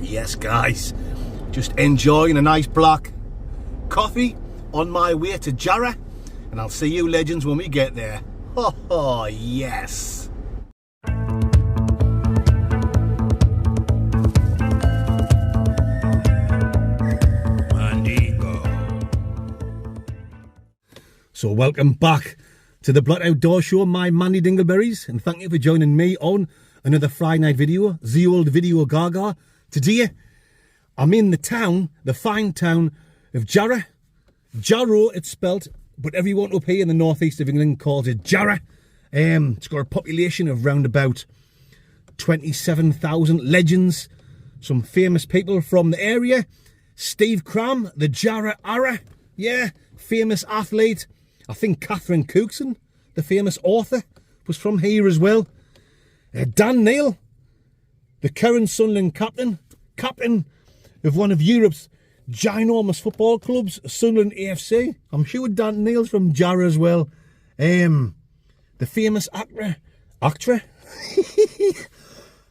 Yes, guys, just enjoying a nice black coffee on my way to Jarrow, and I'll see you legends when we get there. Oh, yes. So welcome back to the Blot Outdoor Show, my Mandy Dingleberries, and thank you for joining me on another Friday night video, the old video gaga. Today, I'm in the town, the fine town of Jarrow. Jarrow, it's spelt, but everyone up here in the northeast of England calls it Jarrow. It's got a population of round about 27,000 legends, some famous people from the area. Steve Cram, the Jarrow Arra, yeah, famous athlete. I think Catherine Cookson, the famous author, was from here as well. Dan Neil, the current Sunderland captain of one of Europe's ginormous football clubs, Sunderland AFC. I'm sure Dan Neil's from Jarrow as well. The famous actor,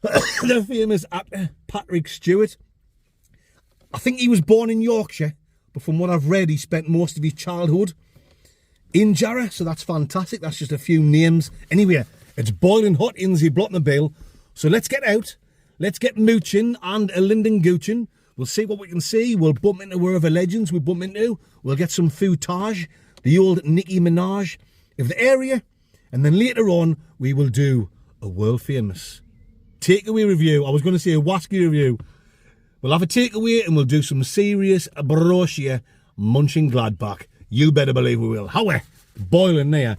the famous actor Patrick Stewart. I think he was born in Yorkshire, but from what I've read, he spent most of his childhood in Jarrow, so that's fantastic. That's just a few names. Anyway, it's boiling hot in the Blotmobile, so let's get out. Let's get mooching and a Linden gooching. We'll see what we can see. We'll bump into wherever legends we bump into. We'll get some footage, the old Nicki Minaj of the area. And then later on, we will do a world famous takeaway review. I was going to say a Wasky review. We'll have a takeaway and we'll do some serious brochure munching Gladbach. You better believe we will. However, boiling there.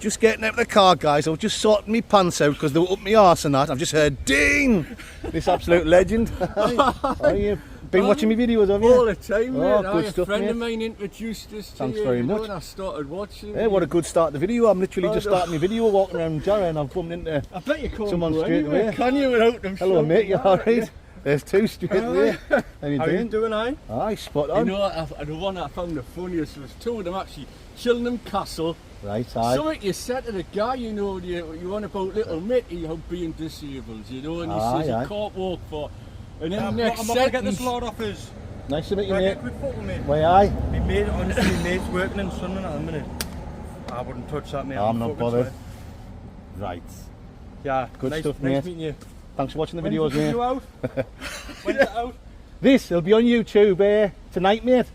Just getting out of the car, guys. I was just sorting my pants out because they were up my arse and that. I've just heard ding! This absolute legend. How you been watching my videos, have you? All the time, mate. Oh, good stuff, a friend mate. of mine introduced us to Thanks you, very much. And I started watching. Hey, what a good start to the video. I'm literally just starting my video walking around Jarrow and I've bumped into I bet you can't someone go straight anywhere, away. can you, without them? Hello, mate. You alright? There's two straight away. How you How doing? you doing, eh? Aye, spot on. You know, the one I found the funniest was two of them actually Chillingham Castle. Right, aye. Something you said to the guy, you know, you want about little Mickey being disabled, you know, and he says he can't walk for. And then the next I'm not going to get this lot off his. Nice to meet you, Can I mate. get a quick photo, mate? Why, aye? My mate, honestly, my mate's working in Sunderland at the minute. I wouldn't touch that, mate. I'm not fucking bothered. sweating. Right. Yeah, Good nice, stuff, nice mate. meeting you. Thanks for watching the When's videos, the mate. video out? When's it out? This will be on YouTube tonight, mate.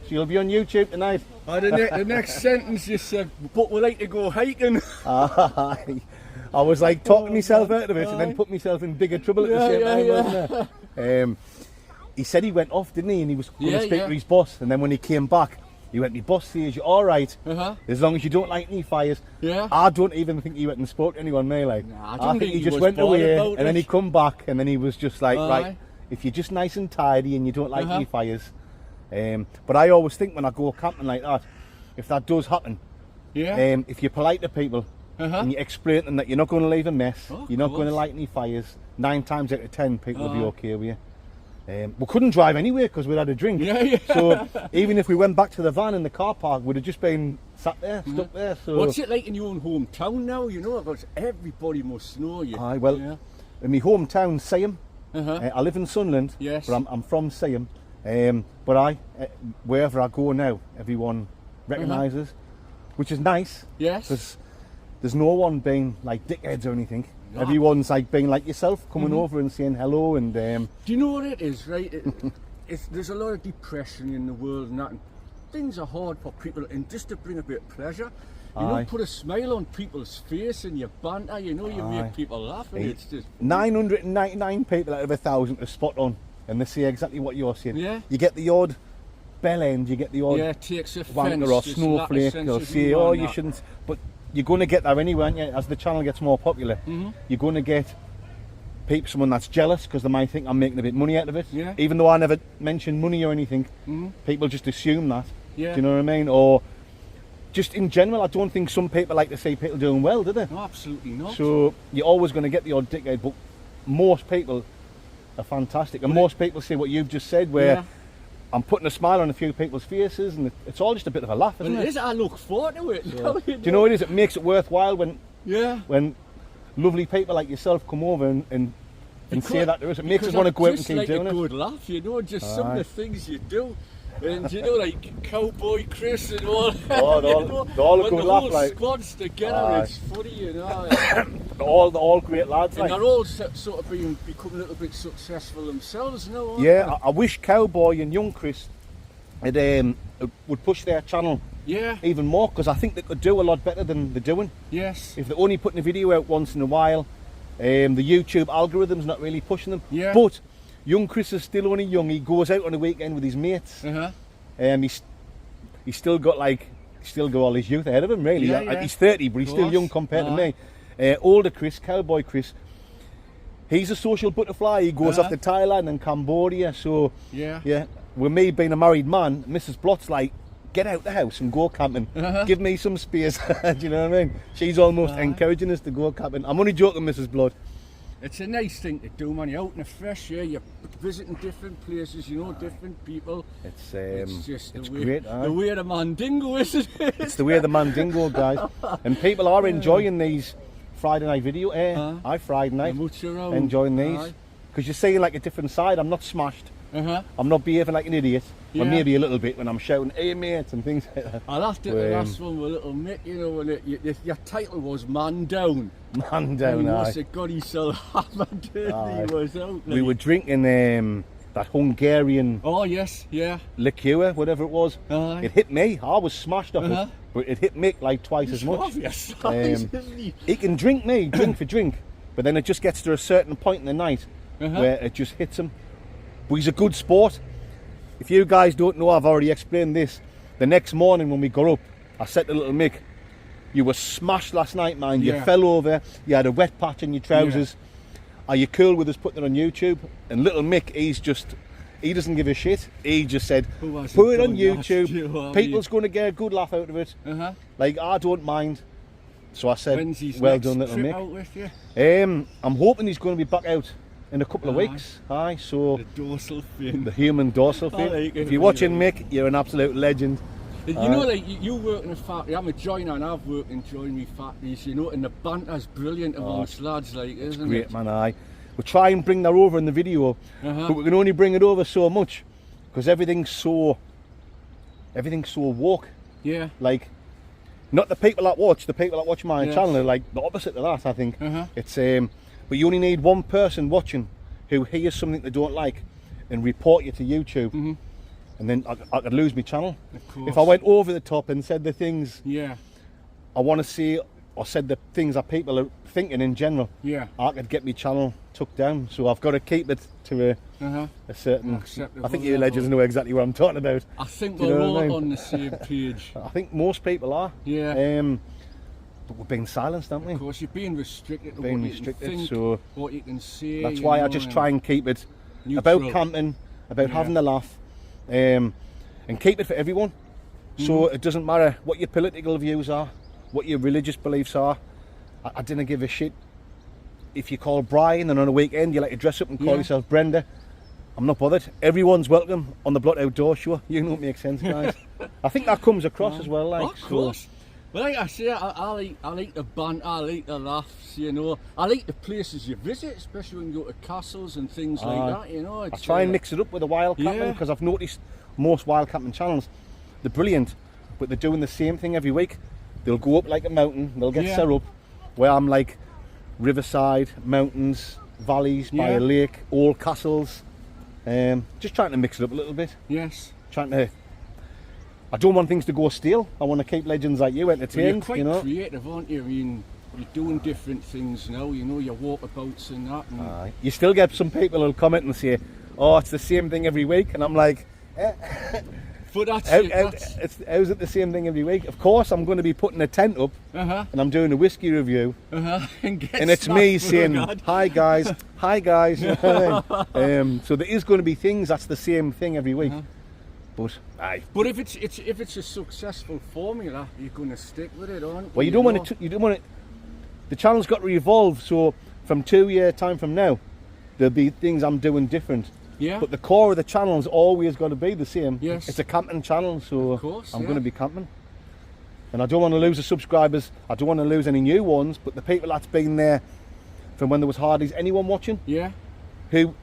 So you'll be on YouTube tonight. The next sentence you said, but we like to go hiking. Aye. I was like talking myself out of it and then put myself in bigger trouble at the same time, wasn't I? He said he went off, didn't he? And he was going to speak to his boss. And then when he came back, he went, my boss says you're all right, as long as you don't light any fires. Yeah. I don't even think he went and spoke to anyone, mate. Like, Nah, I think he just went away and then he come back and then he was just like, right, if you're just nice and tidy and you don't light any fires. But I always think when I go camping like that, if that does happen, if you're polite to people and you explain to them that you're not going to leave a mess, you're not going to light any fires, 9 times out of 10 people will be okay with you. We couldn't drive anywhere because we'd had a drink. So even if we went back to the van in the car park, we'd have just been sat there, stuck there. So what's it like in your own hometown now? You know, because everybody must know you. Aye, well, in my hometown, Sayham. I live in Sunderland, but I'm from Sayham. But wherever I go now, everyone recognises, which is nice. Yes. Because there's no one being like dickheads or anything. No. Everyone's like being like yourself, coming over and saying hello and. Do you know what it is, right? There's a lot of depression in the world and that. And things are hard for people, and just to bring a bit of pleasure. You know, put a smile on people's face and you banter. You know, you make people laugh, and it's just 999 people out of 1,000 are spot on. And they say exactly what you're saying. Yeah. You get the odd bell end, you get the odd takes wanker or snowflake, or say, oh, you shouldn't. But you're going to get there anyway, aren't you? As the channel gets more popular, you're going to get someone that's jealous because they might think I'm making a bit of money out of it. Yeah. Even though I never mentioned money or anything, people just assume that. Yeah. Do you know what I mean? Or just in general, I don't think some people like to see people doing well, do they? No, absolutely not. So you're always going to get the odd dickhead, but most people are fantastic, and most people say what you've just said, where I'm putting a smile on a few people's faces, and it's all just a bit of a laugh, isn't it? It is. I look forward to it. So, do you know what it is? It makes it worthwhile when lovely people like yourself come over and and say that to us. It makes us want to go out and keep doing a it. good laugh, you know, just some of the things you do. And you know, like Cowboy Chris and all. Oh, they're all a good laugh, like. like. Squads together, it's funny, you know. They're all great lads, and like. they're all sort of become a little bit successful themselves, you know. Yeah, I wish Cowboy and young Chris would push their channel even more, because I think they could do a lot better than they're doing. Yes. If they're only putting a video out once in a while, the YouTube algorithm's not really pushing them. Yeah. But young Chris is still only young. He goes out on a weekend with his mates. He's still got all his youth ahead of him, really. He's 30, but he's still young compared to me. Older Chris, Cowboy Chris, he's a social butterfly. He goes off to Thailand and Cambodia. So with me being a married man, Mrs. Blott's like, get out the house and go camping. Give me some space. Do you know what I mean? She's almost encouraging us to go camping. I'm only joking, Mrs. Blott. It's a nice thing to do, man. You're out in the fresh air, you're visiting different places, you know, different people. It's just it's the way, great. The way of the Mandingo, isn't it? It's the way of the Mandingo, guys. And people are enjoying these Friday night video. Friday night. Enjoying these. Because you're seeing like a different side. I'm not smashed. I'm not behaving like an idiot. Or maybe a little bit when I'm shouting, hey mate, and things like that. I laughed at the last one with little Mick, you know, when your title was Man Down. Man Down, he must have got himself hammered. He was out. Like. We were drinking that Hungarian liqueur, whatever it was. It hit me. I was smashed off it. But it hit Mick like twice as much. He can drink for drink. But then it just gets to a certain point in the night where it just hits him. But he's a good sport. If you guys don't know, I've already explained this. The next morning when we got up, I said to little Mick, you were smashed last night, man. You fell over, you had a wet patch in your trousers. Are you cool with us putting it on YouTube? And little Mick, he doesn't give a shit. He just said, put it on YouTube. People's going to get a good laugh out of it. Like, I don't mind. So I said, well done, little Mick. I'm hoping he's going to be back out in a couple of weeks. So the dorsal fin, the human dorsal fin. If you're watching, Mick, you're an absolute legend. You know, like you work in a factory. I'm a joiner and I've worked in joinery factories. You know, and the banter's brilliant amongst lads, like, isn't it? Great, man. We try and bring that over in the video, but we can only bring it over so much because everything's so woke. Yeah. Like, not the people that watch my channel are like the opposite of that. I think it's but you only need one person watching who hears something they don't like and report you to YouTube, and then I could lose my channel. Of course. If I went over the top and said the things I want to see, or said the things that people are thinking in general, I could get my channel took down. So I've got to keep it to a certain. I think you legends know exactly what I'm talking about. I think we're all on the same page. I think most people are. Yeah. But we're being silenced, aren't we? Of course, you're being restricted to being what restricted, you can think, so what you can say. That's why I just try and keep it about camping, about having a laugh, and keep it for everyone. So it doesn't matter what your political views are, what your religious beliefs are. I didn't give a shit if you call Brian and on a weekend you like to dress up and call yourself Brenda. I'm not bothered. Everyone's welcome on the Blot Outdoor Show. You know what makes sense, guys. I think that comes across as well. Like, of course. But like I say, I like the banter, I like the laughs, you know. I like the places you visit, especially when you go to castles and things like that, you know. I try and mix it up with the wild camping, because I've noticed most wild camping channels, they're brilliant, but they're doing the same thing every week. They'll go up like a mountain, they'll get set up, where I'm like riverside, mountains, valleys, by a lake, old castles. Just trying to mix it up a little bit. Yes. I don't want things to go stale. I want to keep legends like you entertained. Well, you're quite creative, aren't you? I mean, you're doing different things now, you know, your walkabouts and that. And you still get some people who'll comment and say, oh, it's the same thing every week. And I'm like, but that's how's it the same thing every week? Of course, I'm going to be putting a tent up and I'm doing a whiskey review. And it's me saying, hi guys. You know what I mean? So there is going to be things that's the same thing every week. But if it's a successful formula, you're going to stick with it, aren't you? Well, you don't want to. The channel's got to evolve. So from 2 year time from now, there'll be things I'm doing different. Yeah. But the core of the channel's always got to be the same. Yes. It's a camping channel, so of course, I'm going to be camping. And I don't want to lose the subscribers. I don't want to lose any new ones. But the people that's been there from when there was hardly anyone watching. Yeah. who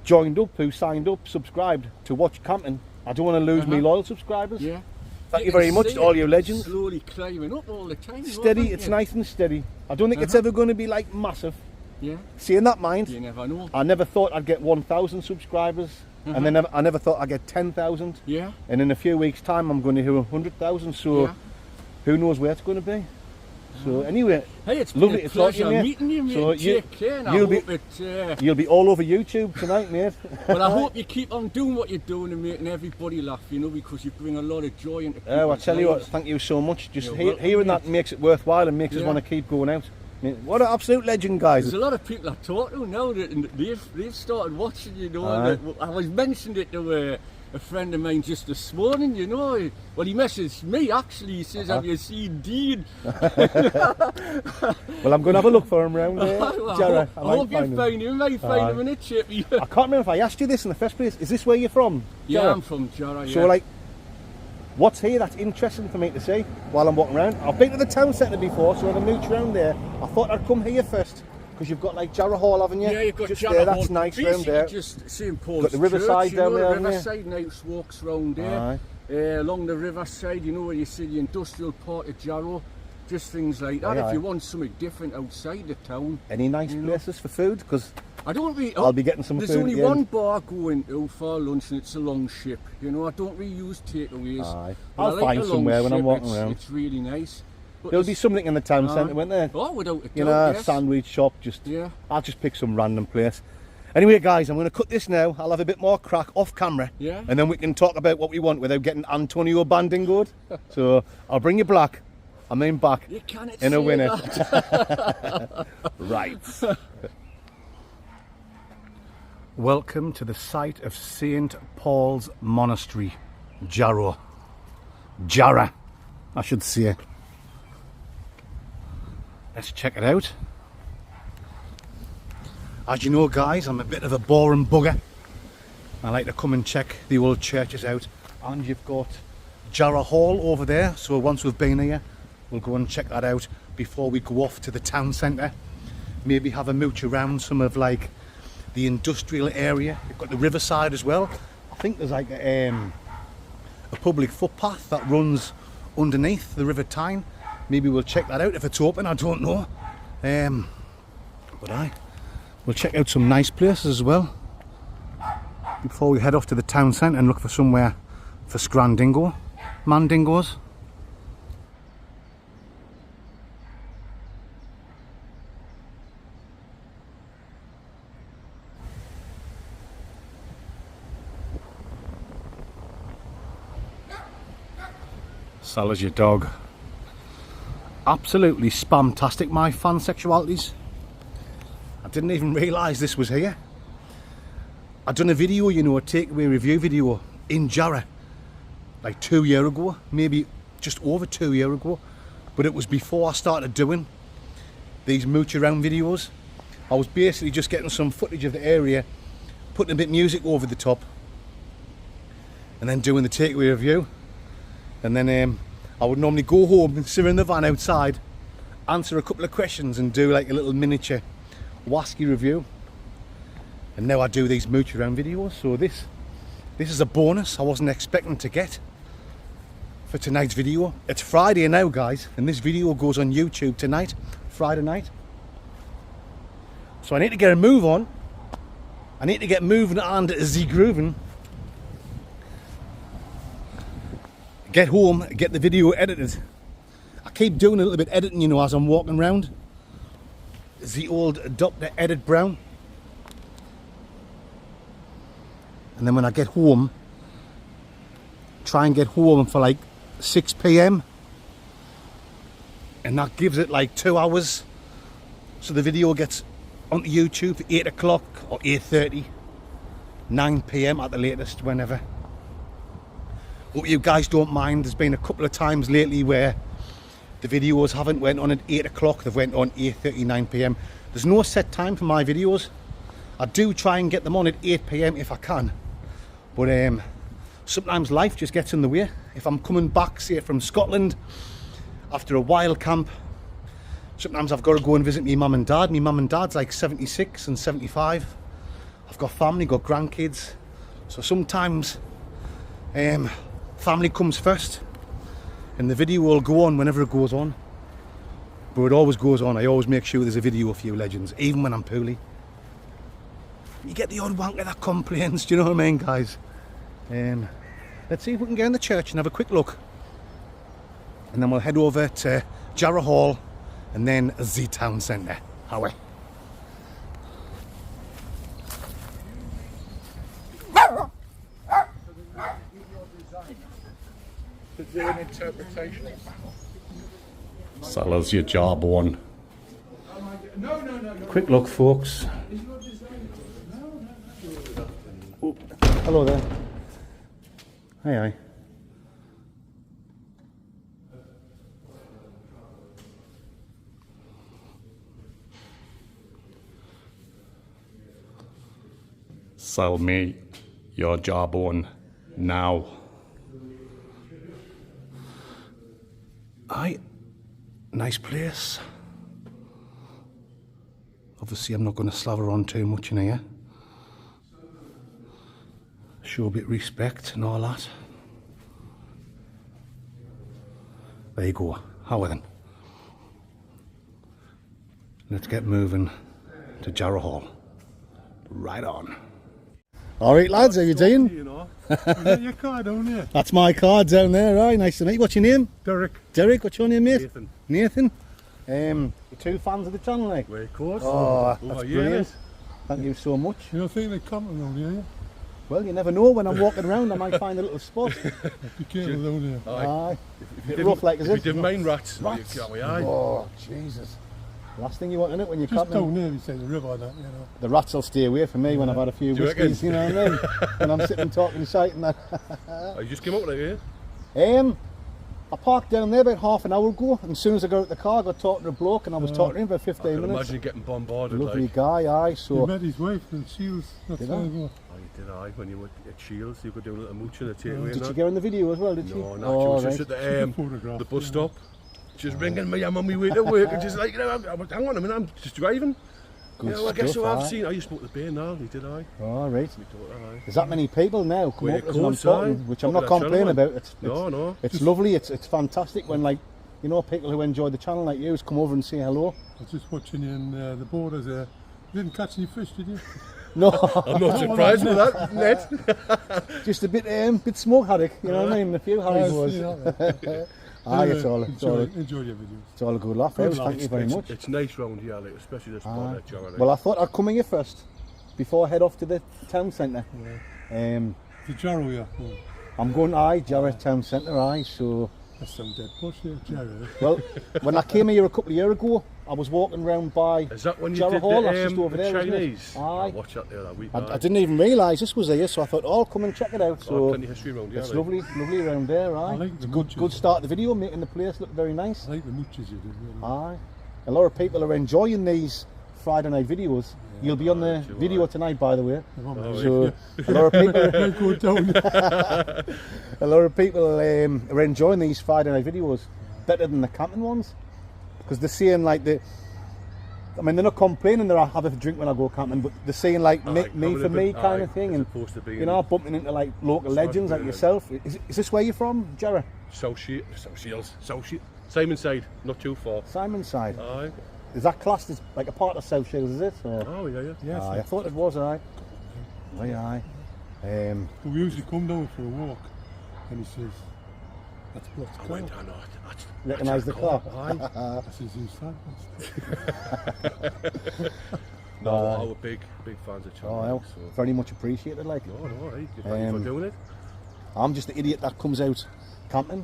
joined up, who signed up, subscribed to watch camping. I don't want to lose my loyal subscribers. Yeah. Thank you very much to all your legends. Slowly climbing up all the time. Steady, it's nice and steady. I don't think it's ever going to be like massive. Yeah. Seeing that mind, You never know. I never thought I'd get 1,000 subscribers, and then I never thought I'd get 10,000. Yeah. And in a few weeks' time, I'm going to hit 100,000. So Yeah. who knows where it's going to be? So anyway, Hey, it's lovely been a to talk to you, pleasure mate. meeting you, mate. So Take care, and I you'll be- hope it. you'll be all over YouTube tonight, mate. Well, I hope you keep on doing what you're doing and making everybody laugh, you know, because you bring a lot of joy into people's Oh, I tell you what, lives. thank you so much. Just You're welcome, hearing mate. that makes it worthwhile and makes us Yeah. want to keep going out. I mean, what an absolute legend, guys. There's a lot of people I talk to now that they've started watching, you know. Aye. I was mentioned it to a friend of mine just this morning, you know. Well, he messaged me actually. He says, "Have you seen Dean?" Well, I'm going to have a look for him round there. Well, Jarrah, I hope you find him. You might find him in a chippy. I can't remember if I asked you this in the first place. Is this where you're from? Yeah, Jarrah? I'm from Jarrah. So, Yeah. like, what's here that's interesting for me to see while I'm walking around? I've been to the town centre before, so when I mooch around there, I thought I'd come here first. Because you've got like Jarrah Hall, haven't you? Yeah, you've got just Jarrah there, Hall. that's nice Basically round there. just St. Paul's Got the riverside Church, down you know, there, the haven't you? riverside, nice walks round there. Along the riverside, you know, where you see the industrial part of Jarrow, just things like that. Aye. If you want something different outside the town. Any nice places for food? Because I don't really. I'll be getting some There's food only at the one end. bar going to for lunch, and it's a long ship. You know, I don't really use takeaways. Aye. But I'll I like find the long somewhere when I'm ship, walking it's, around. It's really nice. But there'll be there's- something in the town centre, won't there? Oh, without a doubt, You know, a yes. sandwich shop, just Yeah. I'll just pick some random place. Anyway, guys, I'm going to cut this now. I'll have a bit more crack off camera, Yeah. and then we can talk about what we want without getting Antonio Bandingoed. So I'll bring you back. I mean back You can't in a say minute. that. Right. Welcome to the site of St. Pauls Monastery, Jarrah, I should say. Let's check it out. As you know, guys, I'm a bit of a boring bugger. I like to come and check the old churches out. And you've got Jarrah Hall over there, so once we've been here, we'll go and check that out before we go off to the town centre. Maybe have a mooch around some of like the industrial area. You've got the riverside as well. I think there's like a public footpath that runs underneath the River Tyne. Maybe we'll check that out if it's open, I don't know. We'll check out some nice places as well before we head off to the town centre and look for somewhere for mandingos. Sal's your dog. Absolutely spamtastic, my fan sexualities. I didn't even realise this was here. I'd done a video, you know, a takeaway review video in Jarrah like 2 years ago, maybe just over 2 years ago, but it was before I started doing these mooch around videos. I was basically just getting some footage of the area, putting a bit of music over the top, and then doing the takeaway review. And then I would normally go home and sit in the van outside, answer a couple of questions and do like a little miniature Wasky review. And now I do these mooch around videos, so this is a bonus I wasn't expecting to get for tonight's video. It's Friday now, guys, and this video goes on YouTube tonight, Friday night. So I need to get a move on. I need to get moving and grooving. Get home, get the video edited. I keep doing a little bit editing, you know, as I'm walking around. The old Dr. Edit Brown. And then when I get home, try and get home for like 6 PM. And that gives it like 2 hours. So the video gets onto YouTube at 8 o'clock or 8:30, 9 PM at the latest, whenever. Hope you guys don't mind. There's been a couple of times lately where the videos haven't went on at 8 o'clock, they've went on 8:30, 9 PM. There's no set time for my videos. I do try and get them on at 8 PM if I can. But sometimes life just gets in the way. If I'm coming back, say from Scotland, after a wild camp, sometimes I've got to go and visit my mum and dad. My mum and dad's like 76 and 75. I've got family, got grandkids, so sometimes family comes first and the video will go on whenever it goes on, but it always goes on. I always make sure there's a video of you legends, even when I'm poorly. You get the odd wanker that complains, do you know what I mean, guys? Let's see if we can get in the church and have a quick look, and then we'll head over to Jarrow Hall and then the town centre. How Sellers your jawbone. Quick look, folks. Oh, hello there. Hi. Sell me your jawbone now. Aye, nice place. Obviously I'm not going to slaver on too much in here. Show a bit of respect and all that. There you go. How then? Let's get moving to Jarrow Hall. Right on. Alright lads, how you doing? You know, is that your car down there? That's my card down there, right? Nice to meet you. What's your name? Derek. Derek, what's your name, mate? Nathan. Nathan? You're two fans of the channel, like? Very close. Oh, that's yeah, brilliant. Thank you so much. You don't think they come around here? Well, you never know. When I'm walking around, I might find a little spot. Be careful down here. Aye. Bit rough like, is If it? you didn't mind rats, Rats? aye. Oh, Jesus. Last thing you want in it when you're Just camping. down there, you say the river, that, you know. The rats will stay away from me when I've had a few Do you reckon? whiskies, you know what I mean? When I'm sitting talking shite and that. Oh, you just came up like here? I parked down there about half an hour ago, and as soon as I got out the car, I got talking to a bloke, and I was talking to him for 15 I can minutes. imagine you getting bombarded. Lovely like. guy, aye, You so... met his wife in Shields, not Did so I? ago. Oh, you did, aye, when you were at Shields, you could do a little mooch and a takeaway. Did she get on the video as well, did she? No, no, Oh, she was just right. at Photograph, the bus yeah. stop. She's ringing me, I'm on my way to work, and she's like, you know, hang on a minute, I'm just driving. Good You know, I guess stuff, who I've aye. seen. You spoke to Bear now, he did, aye. Oh, right. Me daughter, aye. There's that many people now come Well, up of as I'm course, talking, aye. which I'm Look not at that complaining channel, about. No. It's lovely, it's fantastic when, like, you know, people who enjoy the channel like you come over and say hello. I was just watching you in the borders there. You didn't catch any fish, did you? No, I'm not surprised with that, net. just a bit smoke haddock, you know what I mean? A few Harry was. Aye, it's all enjoy your videos. it's all a good laugh. Good Thank you very much. It's nice round here, like, especially this spot there, Jarrow. Like. Well, I thought I'd come here first before I head off to the town centre. The Jarrow, yeah. I'm going to Jarrow town centre, so... That's some dead bush there, Jarrow. Well, when I came here a couple of years ago, I was walking round by Is that when you Jarrow did Hall, the, that's just over the there, isn't it? Chinese? Aye. Watch that there that week. I didn't even realise this was here, so I thought, oh, I'll come and check it out. So plenty of history around here. it's like. lovely around there, aye. like It's the a good mooches. start to the video, making the place look very nice. I like the mooches you did. Really. Aye. A lot of people are enjoying these Friday night videos. You'll be on the video tonight, by the way. So a lot of people, Go down. a lot of people are enjoying these Friday night videos better than the camping ones, because they're seeing like I mean, they're not complaining that I have a drink when I go camping, but they're saying like me for me kind of thing, and you know, bumping into like local legends like yourself. Is this where you're from, Jarrow? South Shields. Simon side, not too far. Simon's side. Aye. Is that classed as like a part of South Shields, is it? Or? Oh, yeah. Yes, Aye, I thought it was, aye. Aye. we usually come down for a walk, and he says, "That's blocked I car." went down, that's Recognise the car? Aye. I says, "Who's that?" No, I were big fans of Oh, Charlie. well, So. very much appreciated, like. No, aye. Thank you for doing it. I'm just the idiot that comes out camping.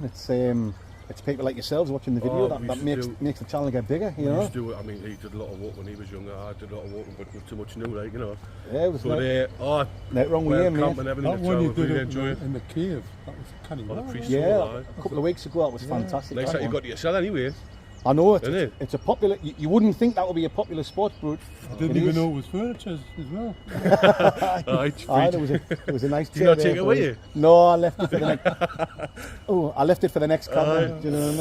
It's people like yourselves watching the video Oh, that we makes used makes the channel get bigger, you We know? used to do it. I mean, he did a lot of walk when he was younger. I did a lot of walking, but not too much new, like, you know. Yeah, it was But not wrong with well, you, camp mate. and everything. That the one you travel, did really up enjoy it. in the cave. That was canny. Oh, the Wow. priest. Yeah, Aye. a couple of weeks ago that was fantastic. Like that that you one. got to yourself anyway. I know, Isn't it? it's a popular, you wouldn't think that would be a popular spot, but I didn't it even is. know it was furniture as well. Aye, it's Aye, free. there was a nice Did chair you not there take it for with us. you? No, I left it for the next. I left it for the next camping. Do you know what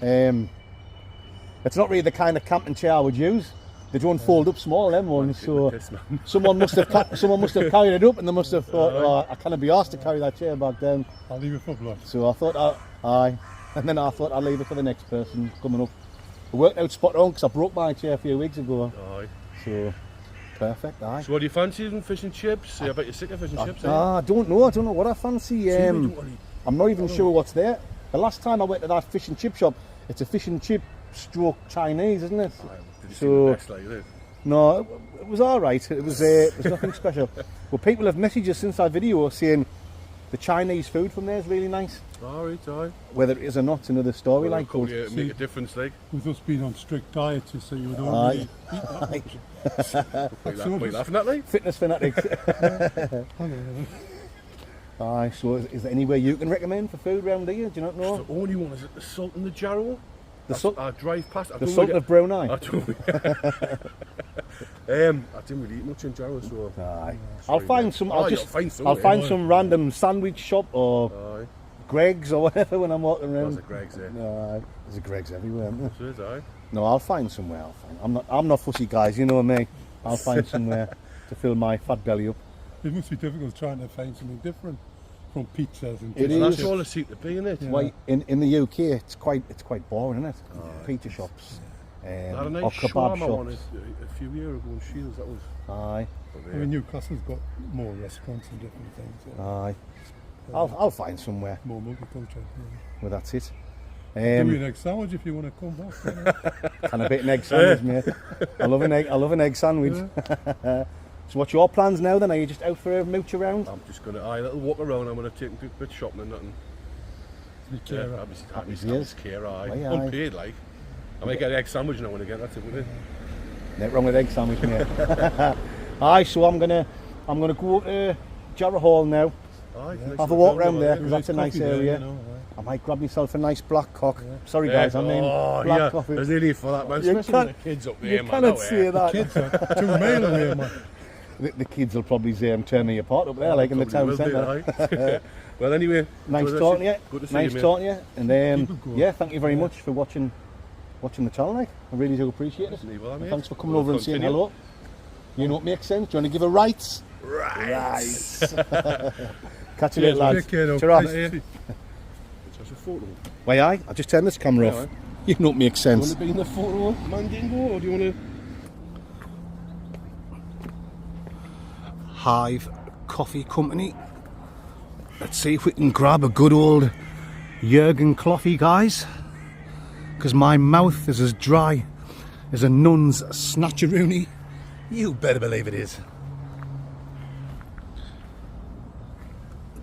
I mean? It's not really the kind of camping chair I would use. They don't fold up small, them ones. So Piss, man. someone must have carried it up, and they must have thought, oh, I can't be asked to carry that chair back down. I'll leave it for blood. So I thought, aye, and then I thought I'll leave it for the next person coming up. It worked out spot on because I broke my chair a few weeks ago. Aye. So perfect, aye. So what do you fancy? Even fish and chips? I bet you're sick of fish and chips, eh? I don't know what I fancy. I'm not even sure what's there. The last time I went to that fish and chip shop, it's a fish and chip stroke Chinese, isn't it? Did you see So the next like this? no, it was all right. It was nothing special. Well, people have messaged us since our video saying the Chinese food from there is really nice. Alright, aye. Whether it is or not, it's another story. Well, Like, could but make a difference, like. With us being on strict diets, you say you would Aye. only eat that much. Aye. Were you laughing at me? Fitness fanatics. Aye. So, is there anywhere you can recommend for food round here? Do you not know? The only one is it the Salt and the Jarrow? The salt, I drive past. I the don't salt really- of brown eye. I don't. I didn't really eat much in Jarrow, so. Aye. I'll Sorry, find mate. some. Oh, I'll you'll just. find some, I'll yeah. find some random sandwich shop or Aye. Greg's or whatever when I'm walking There's around. a Greg's there. Aye. There's a Greg's everywhere. Isn't there? So is aye. No, I'll find somewhere. I'm not fussy, guys. You know me. I'll find somewhere to fill my fat belly up. It must be difficult trying to find something different from pizzas and It things. is. That's all it seems to be, isn't it? Why in the UK it's quite boring, isn't it? Pizza shops, I had a or nice kebab shawarma one shops. a few years ago in Shields. That was. Aye, I mean, Newcastle's got more restaurants and different things. aye. I'll find somewhere More multicultural. Yeah. where that's it. Give me an egg sandwich if you want to come back. And a bit an egg sandwich, mate. I love an egg sandwich. So what's your plans now then? Are you just out for a mooch around? I'm just gonna a little walk around. I'm gonna take a bit shopping and nothing. Yeah, Happy I'll days. be care. Aye. Aye, aye. Unpaid, like. I might get an egg sandwich now and again. That's it, wouldn't it? Nothing wrong with egg sandwich, mate. Aye, so I'm gonna go to Jarrow Hall now. Aye. Nice Have a walk little round there building, because that's a nice coffee there, area. you know, I might grab myself a nice black cock. Sorry aye. guys, I mean Oh, black yeah. coffee. There's no need for that, man. You Especially can't- with the kids up there, You man. cannot Oh, say yeah. that. Kids are 2 mile away, man. The kids will probably turn me apart up there, like in the town Probably will do, centre. aye. Well, anyway. Nice good talking to you. Good to see Nice you, mate. talking to you. And Keep it going. yeah, thank you very much for watching the channel. Like. I really do appreciate it. Well, And mate. thanks for coming We'll over and saying continue. hello. You know what makes sense? Do you want to give a rights? Right. Catch you later, lads. Take care now. Ta-ra. Nice to see you. Just a photo. Why aye? I'll just turn this camera off. Aye. You know what makes Do you sense. want to be in the photo, Mandingo, or do you want to? Hive Coffee Company. Let's see if we can grab a good old Jurgen coffee, guys, because my mouth is as dry as a nun's snatcheroony. You better believe it is.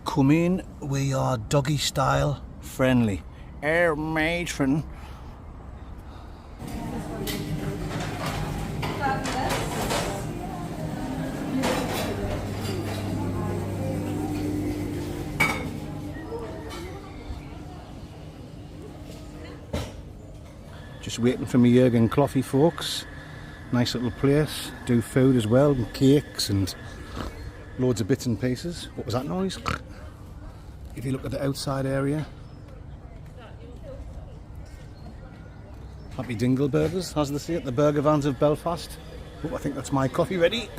Come in, we are doggy style friendly. Air matron. Just waiting for me Jurgen coffee, folks. Nice little place. Do food as well, and cakes and loads of bits and pieces. What was that noise? If you look at the outside area. Happy Dingle Burgers, as they say at the burger vans of Belfast. Oh, I think that's my coffee ready.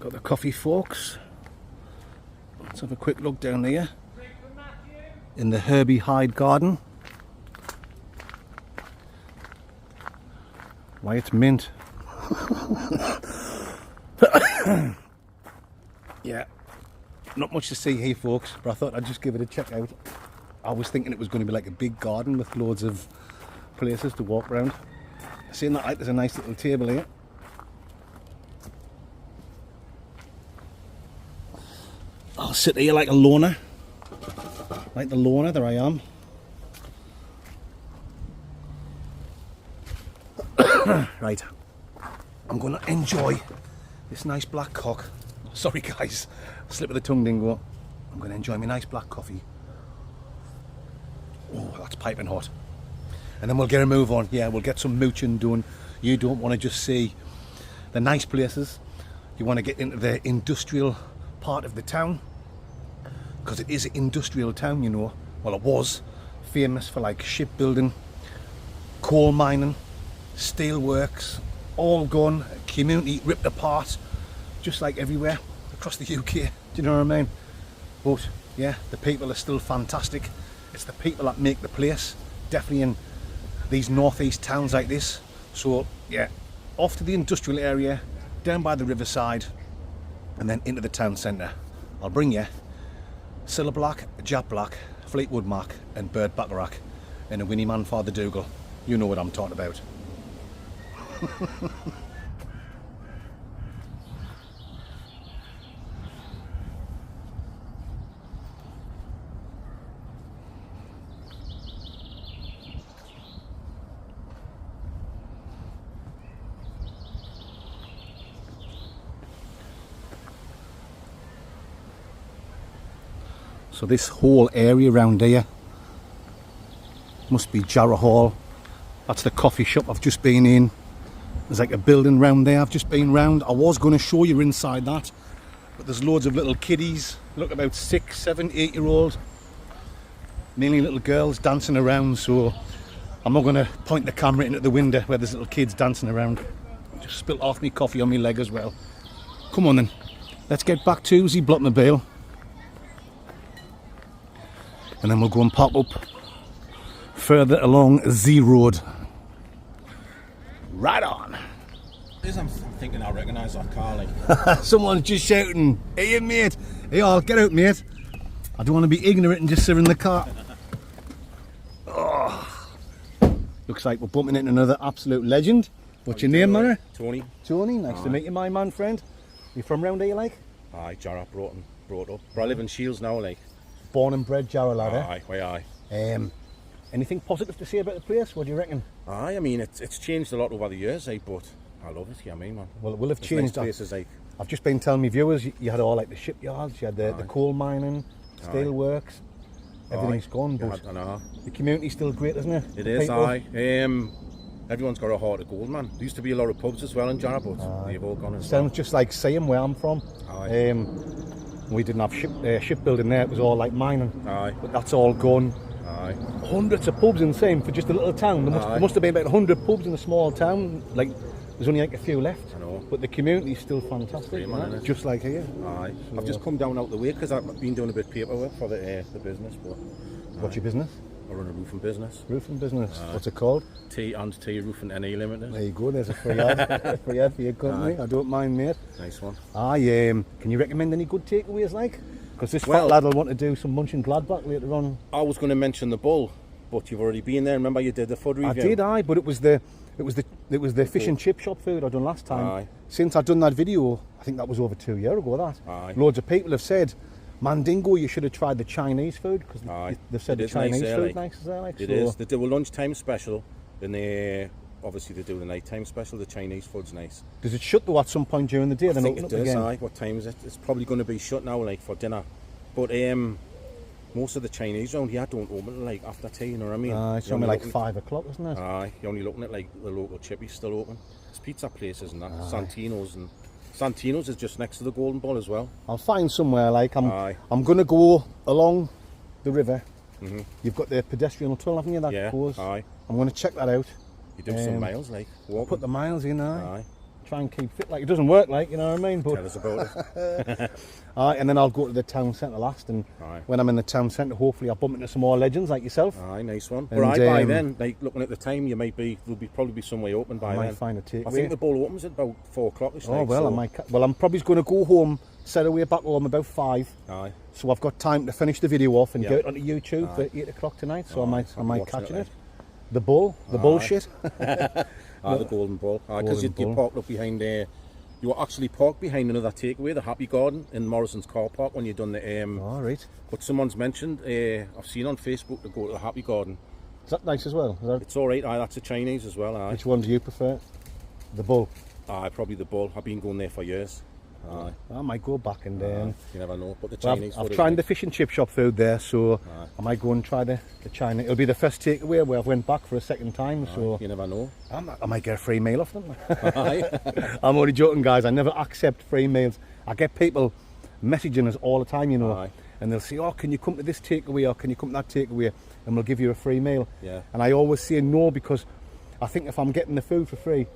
Got the coffee forks. Let's have a quick look down here. In the Herbie Hyde garden. Why, it's mint. Yeah, not much to see here, folks, but I thought I'd just give it a check out. I was thinking it was going to be like a big garden with loads of places to walk around. Seeing that, like, there's a nice little table here. I'll sit here like a loner. Like the loner, there I am. Right, I'm going to enjoy this nice black cock. Sorry guys, slip of the tongue dingo. I'm going to enjoy my nice black coffee. Oh, that's piping hot. And then we'll get a move on. Yeah, we'll get some mooching done. You don't want to just see the nice places. You want to get into the industrial part of the town. Because it is an industrial town, you know. Well, it was famous for like shipbuilding, coal mining, steel works, all gone, community ripped apart, just like everywhere across the UK. Do you know what I mean? But yeah, the people are still fantastic. It's the people that make the place, definitely in these northeast towns like this. So yeah, off to the industrial area, down by the riverside, and then into the town centre. I'll bring you Cilla Black, Jap Black, Fleetwood Mac and Bird Bacharach and a Winnie Man Father Dougal. You know what I'm talking about. So this whole area around here must be Jarrow Hall. That's the coffee shop I've just been in. There's like a building round there I've just been round. I was going to show you inside that, but there's loads of little kiddies. Look, about 6, 7, 8-year-olds, mainly little girls dancing around. So I'm not going to point the camera into the window where there's little kids dancing around. Just spilt off me coffee on my leg as well. Come on then, let's get back to the Blockmobile. And then we'll go and pop up further along the road. Right on. I'm thinking I recognise that car, like. Someone's just shouting, "Hey mate, hey all, get out mate." I don't want to be ignorant and just sit in the car. Oh. Looks like we're bumping into another absolute legend. What's your name, man? Tony. Tony, nice to meet you, my man friend. You from round here, like? Aye, Jarrah, brought up. But I live in Shields now, like. Born and bred Jarrah lad, eh? Aye, why aye. Anything positive to say about the place? What do you reckon? Aye, I mean, it's changed a lot over the years, eh, but I love it, yeah, I mean, man. Well, it will have It's changed. nice places, like. I've just been telling my viewers, you had all like the shipyards, you had the coal mining, steel works, everything's gone, but I know. the community's still great, isn't it? It The is, people? aye. Everyone's got a heart of gold, man. There used to be a lot of pubs as well in Jarrah, but they've all gone as well. Sounds just like Siam, where I'm from. Aye. We didn't have shipbuilding there, it was all like mining. Aye. But that's all gone. Aye. Hundreds of pubs in Siam for just a little town. There must have been about 100 pubs in a small town. Like, there's only like a few left. I know. But the community's still fantastic, Great, man, innit? just like here. Aye. I've just come down out the way because I've been doing a bit of paperwork for the business, but What's your business? I run a roofing business. Roofing business. What's it called? T Roofing NE Limited. There you go, there's a free ad. Free ad for your company. I don't mind, mate. Nice one. Can you recommend any good takeaways, like? Because this Well- fat lad will want to do some munching Gladbach later on. I was going to mention the bull, but you've already been there. Remember you did the food review? I did, but it was the fish and chip shop food I done last time. Aye. Since I'd done that video, I think that was over 2 years ago. That Aye. loads of people have said, Mandingo, you should have tried the Chinese food because Aye. they've said It the is nice Chinese there, food like. nice as well. Like, It so is. They do a lunchtime special, and obviously they do the nighttime special. The Chinese food's nice. Does it shut though at some point during the day? I Then think open it up does. again. Aye. What time is it? It's probably going to be shut now, like for dinner. But most of the Chinese around here don't open like after tea. You know what I mean? It's You're only like looking- 5 o'clock, isn't it? Aye. You're only looking at like the local chippies still open. There's pizza places and that. Santino's is just next to the Golden Ball as well. I'll find somewhere like Aye. I'm going to go along the river. You've got the pedestrian tunnel, haven't you? That Yeah, goes. aye. I'm going to check that out. You do some miles, like walking. Put the miles in. Aye. Try and keep fit. Like it doesn't work, like, you know what I mean. But Tell us about it. and then I'll go to the town centre last. And Aye. when I'm in the town centre, hopefully I'll bump into some more legends like yourself. Aye, nice one. And, But by then, like looking at the time, there'll probably be some way open by I might then. find a takeaway. I think the ball opens at about 4 o'clock. Oh well, I might. Well, I'm probably going to go home, set away back home about 5. Aye. So I've got time to finish the video off and Yeah. get it onto YouTube for 8 o'clock tonight. So I might I'll be catch watching it. it. The bullshit. The Golden Ball. Because you Golden parked up behind there. You were actually parked behind another takeaway, the Happy Garden in Morrison's car park when you done the. All right. But someone's mentioned, I've seen on Facebook to go to the Happy Garden. Is that nice as well? Is that, It's all right. Aye, that's a Chinese as well. Aye. which one do you prefer? The bull. Aye, probably the Bull. I've been going there for years. Aye. I might go back and. You never know. But the Well, Chinese. I've food is tried nice. the fish and chip shop food there, so I might go and try the China. It'll be the first takeaway where I've went back for a second time, so You never know. I might get a free meal off them. Aye. I'm only joking, guys. I never accept free meals. I get people messaging us all the time, you know, Aye. and they'll say, "Oh, can you come to this takeaway or can you come to that takeaway?" And we'll give you a free meal. Yeah. And I always say no because I think if I'm getting the food for free,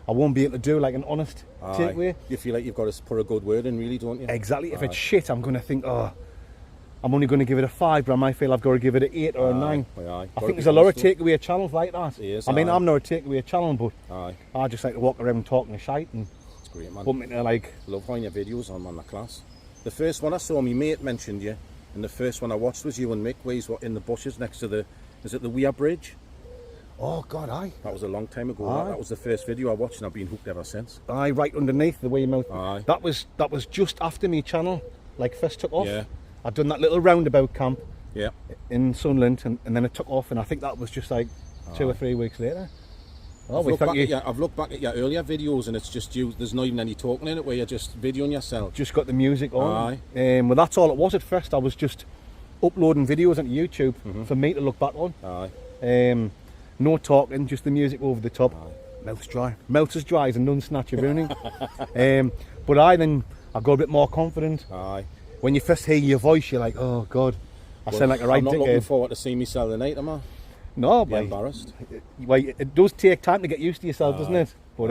I won't be able to do like an honest takeaway. You feel like you've got to put a good word in, really, don't you? Exactly. If it's shit, I'm going to think, oh, I'm only going to give it a 5, but I might feel I've got to give it an 8 or a 9. I think there's a lot of takeaway channels like that. I mean, I'm not a takeaway channel, but I just like to walk around talking shite and it's great, man. bump into like. Love finding your videos on, man, the class. The first one I saw, my mate mentioned you, and the first one I watched was you and Mick, where he's in the bushes next to the, is it the Weir Bridge? Oh God, aye. That was a long time ago. That was the first video I watched, and I've been hooked ever since. Aye, right underneath the way mouth. Aye. That was just after me channel, like first took off. Yeah. I'd done that little roundabout camp. Yeah. In Sunderland, and then it took off, and I think that was just like 2 or 3 weeks later. Oh, I've looked back at your earlier videos, and it's just you. There's not even any talking in it, where you're just videoing yourself. Just got the music on. Aye. Well, that's all it was at first. I was just uploading videos onto YouTube for me to look back on. Aye. No talking, just the music over the top. Aye. Mouth's dry. Mouth's as dry as a nun snatcher burning. But I got a bit more confident. Aye. When you first hear your voice, you're like, oh God, I sound like a right dickhead. I'm not looking forward to seeing myself tonight, am I? No, but embarrassed. Well, it does take time to get used to yourself, doesn't it? But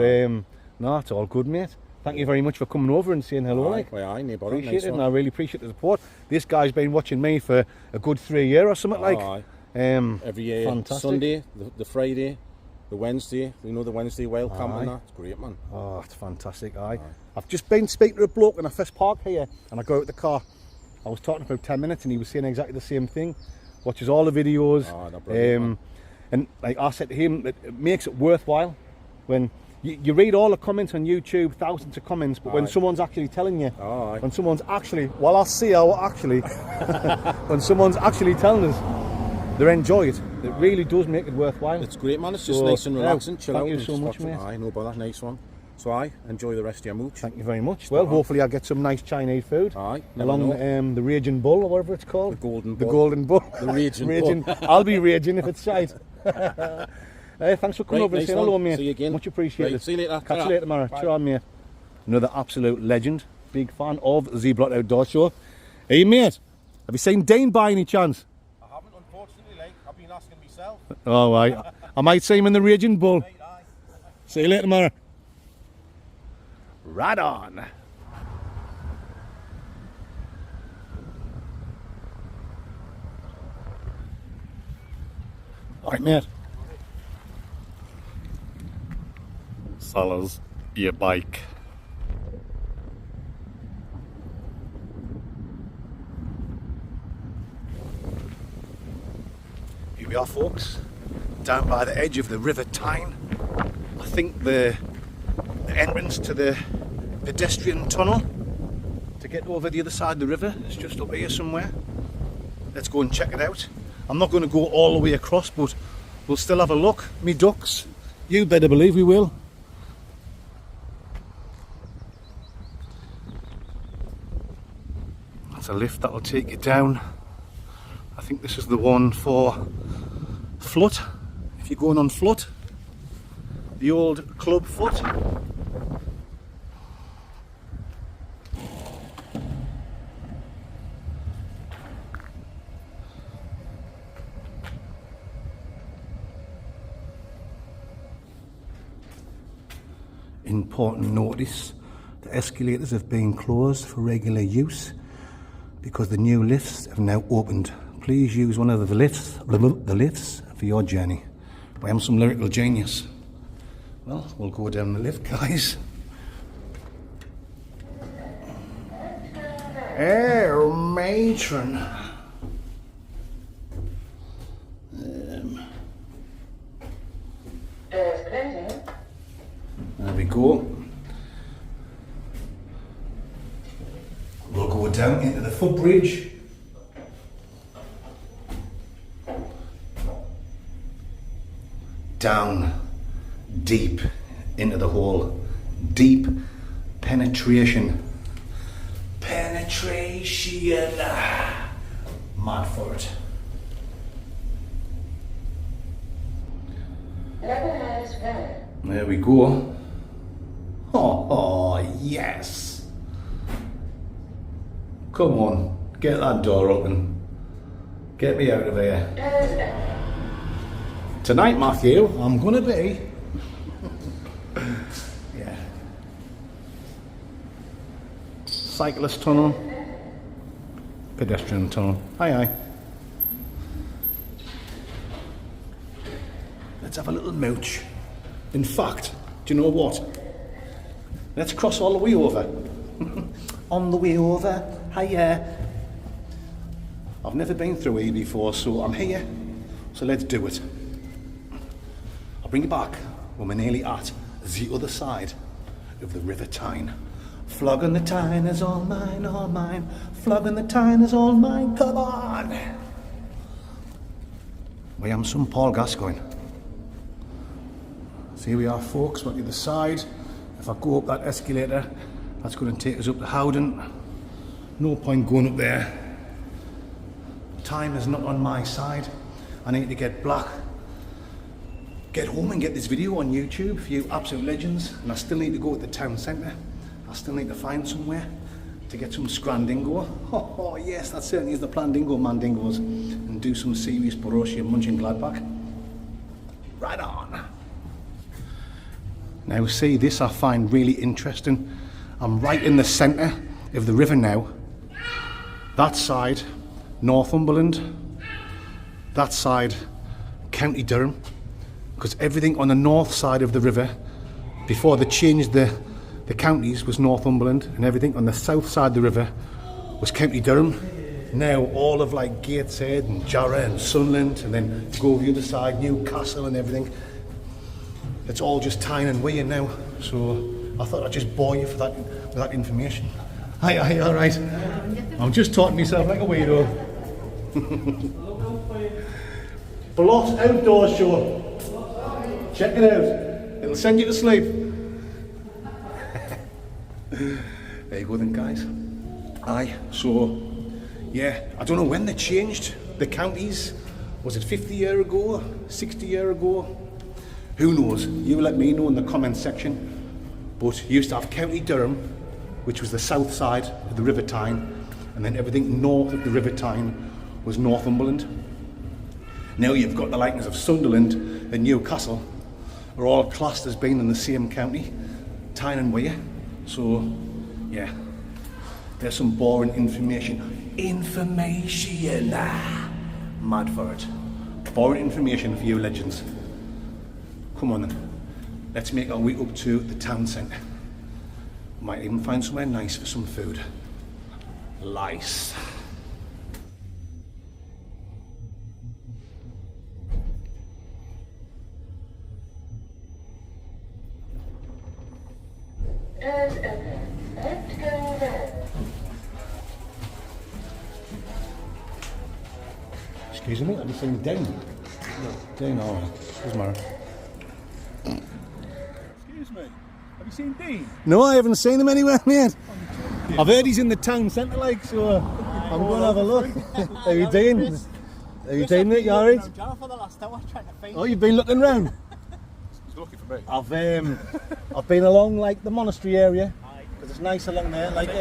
no, it's all good, mate. Thank you very much for coming over and saying hello. Appreciate it, and I really appreciate the support. This guy's been watching me for a good 3 years or something like. Every year, fantastic. Sunday, the Friday, the Wednesday. You know the Wednesday whale camp and that. It's great, man. Oh, it's fantastic. I've just been speaking to a bloke when I first parked here, and I got out the car. I was talking for about 10 minutes, and he was saying exactly the same thing. Watches all the videos, and like I said to him, it makes it worthwhile when you read all the comments on YouTube, thousands of comments, but when someone's actually telling you, when someone's actually, well, I see how actually, when someone's actually telling us they enjoy it, it really does make it worthwhile. It's great, man. It's just nice and relaxing, chill out. Thank you so much, mate. Aye, no bother, nice one. So enjoy the rest of your mooch. Thank you very much. Well, hopefully I'll get some nice Chinese food. Along the Raging Bull, or whatever it's called. The Golden Bull. The Raging Bull. I'll be raging if it's shite. Thanks for coming over and saying hello, mate. See you again. Much appreciated. Right, see you later. Catch you later tomorrow. Ciao, mate. Another absolute legend. Big fan of the Z-Blot Outdoor Show. Hey, mate. Have you seen Dean by any chance? I haven't, unfortunately. I've been asking myself. Oh, I might see him in the Raging Bull. See you later tomorrow. Right on. All right, mate. Sellers, your bike. Here we are, folks, down by the edge of the River Tyne. I think the entrance to the pedestrian tunnel to get over the other side of the river is just up here somewhere. Let's go and check it out. I'm not going to go all the way across, but we'll still have a look. Me ducks, you better believe we will. That's a lift that will take you down. I think this is the one for Flood. If you're going on Flood, the old club foot. Important notice, the escalators have been closed for regular use because the new lifts have now opened. Please use one of the lifts for your journey. I am some lyrical genius. Well, we'll go down the lift, guys. Oh, matron. There we go. We'll go down into the footbridge. Down deep into the hole. Deep penetration. Penetration. Mad for it. There we go. Oh, yes. Come on, get that door open. Get me out of here. Tonight, Matthew, I'm gonna be... yeah. Cyclist tunnel. Pedestrian tunnel. Aye. Let's have a little mooch. In fact, do you know what? Let's cross all the way over. On the way over. Hiya. I've never been through here before, so I'm here. So let's do it. I'll bring you back when we're nearly at the other side of the River Tyne. Flogging the Tyne is all mine, all mine. Flogging the Tyne is all mine, come on. We am some Paul Gascoigne. So here we are, folks, we're at the other side. If I go up that escalator, that's going to take us up to Howden. No point going up there. Time is not on my side. I need to get home and get this video on YouTube for you absolute legends. And I still need to go to the town centre. I still need to find somewhere to get some scrandingo. Oh yes, that certainly is the plan, dingo mandingos. And do some serious Borussia Mönchengladbach. Right on. Now see, this I find really interesting. I'm right in the centre of the river now. That side, Northumberland. That side, County Durham. Because everything on the north side of the river, before they changed the counties, was Northumberland, and everything on the south side of the river was County Durham. Now all of like Gateshead and Jarrow and Sunderland, and then go the other side, Newcastle and everything. It's all just Tyne and Weir now. So I thought I'd just bore you with that information. Hi, all right. I'm just talking to myself like a weirdo. Blot outdoor show. Check it out. It'll send you to sleep. There you go then, guys. Aye, so yeah, I don't know when they changed the counties. Was it 50 years ago, 60 years ago? Who knows? You let me know in the comment section. But you used to have County Durham, which was the south side of the River Tyne, and then everything north of the River Tyne was Northumberland. Now you've got the likeness of Sunderland and Newcastle are all classed as being in the same county, Tyne and Weir. So yeah, there's some boring information. Mad for it. Boring information for you legends. Come on then, let's make our way up to the town centre. Might even find somewhere nice for some food. Lice. Excuse me, have you seen Dane? No. Dane, alright. Doesn't matter. Excuse me, have you seen Dean? No, I haven't seen him anywhere, mate. I've heard he's in the town centre, like, so I'm going to have a look. How you doing? How you doing, mate? You alright? Oh, you've been looking round? He's looking for me. I've been along, like, the monastery area, because it's nice along there, like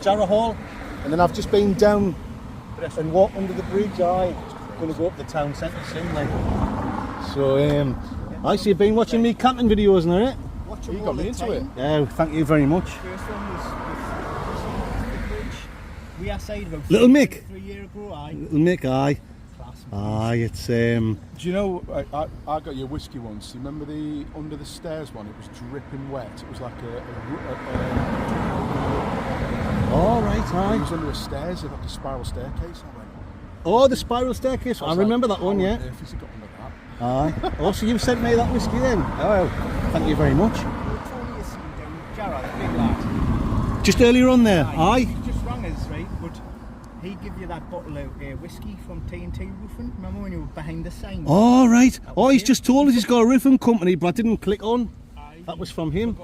Jarrow Hall, and then I've just been down and walked under the bridge. I'm going to go up the town centre soon, like. So, I see you've been watching me camping videos and all right? You got me into it. Oh, thank you very much. First one was the bridge. We are saying about Little Mick. 3 years ago, aye. Little Mick, aye. Class. Aye, it's Do you know, I got your whiskey once. You remember the under the stairs one? It was dripping wet. It was like all right, it aye. was under the stairs, like a spiral staircase. I went, Oh, the spiral staircase. I remember that one, yeah. If he's got under that. Aye. Oh, so you've sent me that whiskey then? Oh, thank you very much. Jarrow, the big lad. Just earlier on there, aye. He just rang us, right? But he give you that bottle of whiskey from T&T Roofing. Remember when you were behind the sign? All right. Oh, he's just told us he's got a roofing company, but I didn't click on. That was from him.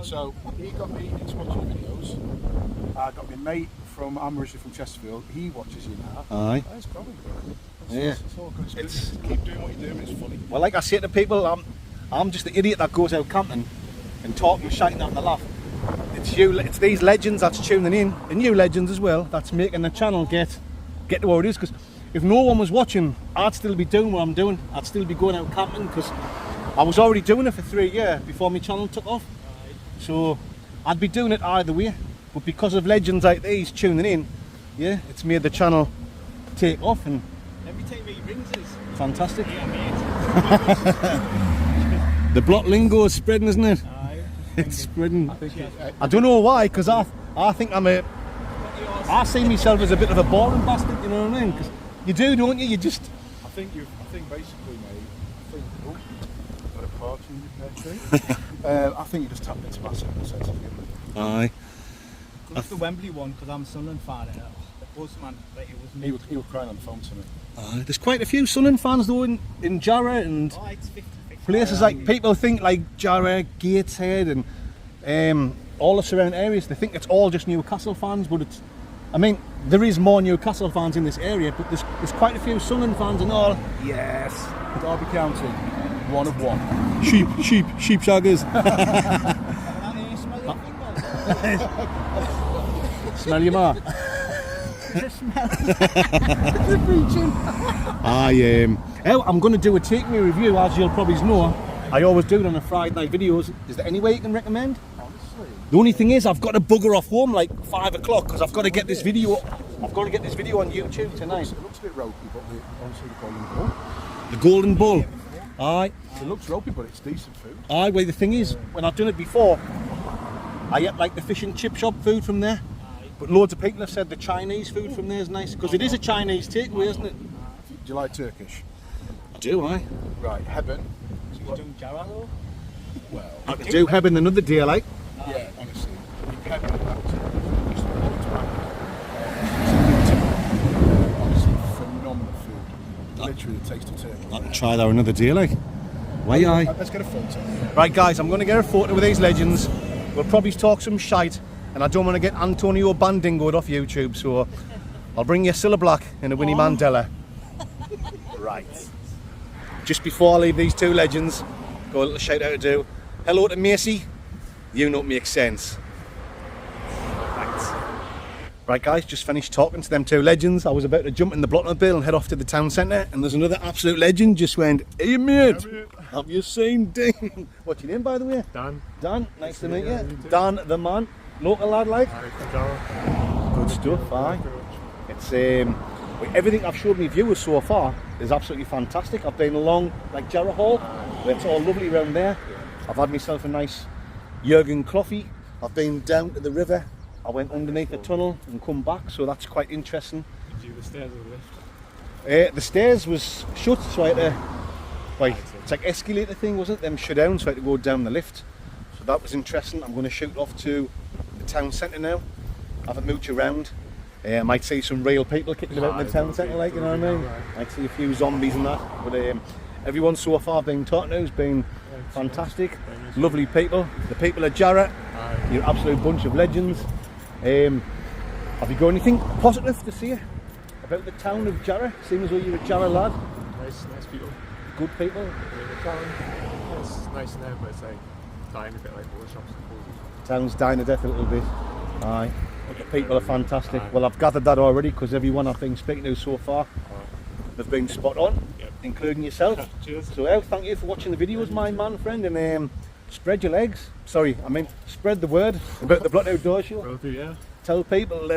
So he got me into watching videos. I got my mate from, I'm originally from Chesterfield. He watches you now. Aye. That's probably good. Yeah. It's all good. It's keep doing what you're doing. It's funny. Well, like I say to people, I'm just the idiot that goes out camping and talking, shouting out the laugh. It's these legends that's tuning in, and you legends as well, that's making the channel get to where it is. Because if no one was watching, I'd still be doing what I'm doing. I'd still be going out camping because I was already doing it for 3 years before my channel took off. So I'd be doing it either way. But because of legends like these tuning in, yeah, it's made the channel take off, and Every time he rings us. fantastic. Yeah, mate. The block lingo is spreading, isn't it? Aye. It's spreading. I think I don't know why, because I think I see myself as a bit of a boring bastard, you know what I mean? Because you do, don't you? You just... I think basically, mate, got a part in your tree. I think you just tapped into my sense of humour. Aye. It's the Wembley one, because I'm a Sunderland fan. The postman, like, it was me. He was crying on the phone to me. There's quite a few Sunderland fans though in Jarrah, and Oh, it's 50-50. places like, people think like Jarrah, Gateshead and all the surrounding areas, they think it's all just Newcastle fans, but it's, I mean, there is more Newcastle fans in this area, but there's quite a few Sunderland fans and all. Yes. Derby County, 1 of 1. Sheep shaggers. Smell your ma. I'm going to do a take me review, as you'll probably know. I always do it on a Friday night videos. Is there any way you can recommend? Honestly. The only thing is, I've got to bugger off home like 5 o'clock because I've got to get this video. I've got to get this video on YouTube tonight. It looks a bit ropey, but obviously the Golden Bull. The Golden Bull. Aye. It looks ropey, but it's decent food. Aye. Well, the thing is, when I've done it before, I ate like the fish and chip shop food from there. But loads of people have said the Chinese food from there is nice because it is a Chinese takeaway, isn't it? Do you like Turkish? I do. Aye. Right, Heaven. You're doing Jarrah though? Well, I could do heaven another day, like. yeah, honestly. Heaven, honestly, phenomenal food. Literally, the taste of turkey. I can try that another day, like. Why, aye. Let's get a photo. Right, guys, I'm going to get a photo with these legends. We'll probably talk some shite, and I don't want to get Antonio Bandingo'd off YouTube, so I'll bring you Cilla Black and a Winnie Mandela. Right. Just before I leave these two legends, got a little shout out to do. Hello to Macy. You know it makes sense. Right, guys, just finished talking to them two legends. I was about to jump in the Blockmobile and head off to the town centre, and there's another absolute legend just went, "Hey mate, have you seen Dean?" What's your name, by the way? Dan. Dan, nice to meet you. Dan the man, local lad, like. Good stuff, aye. It's everything I've showed me viewers so far is absolutely fantastic. I've been along like Jarrah Hall, where it's all lovely around there. I've had myself a nice Jurgen coffee. I've been down to the river. I went underneath the tunnel and come back, so that's quite interesting. Did you do the stairs or the lift? The stairs was shut, so I had to, it's like escalator thing, wasn't it? Them shut down, so I had to go down the lift. So that was interesting. I'm going to shoot off to the town centre now, have a mooch around. I might see some real people kicking about in the town centre, like, you know what I mean? Might see a few zombies and that. But everyone so far I've been talking to has been fantastic. Lovely people. The people of Jarrah, you're an absolute bunch of legends. Have you got anything positive to say about the town of Jarrah? Seems as though you're a Jarrah lad. Nice people. Good people. The town, it's nice now, but it's like dying a bit like all the shops and closes. Town's dying to death a little bit. Aye. But the people are fantastic. Well, I've gathered that already because everyone I've been speaking to so far have been spot on, including yourself. Cheers. So, thank you for watching the videos, my man friend, and spread your legs. Sorry, I mean spread the word about the Blocked Outdoor Show. Will do, yeah. Tell people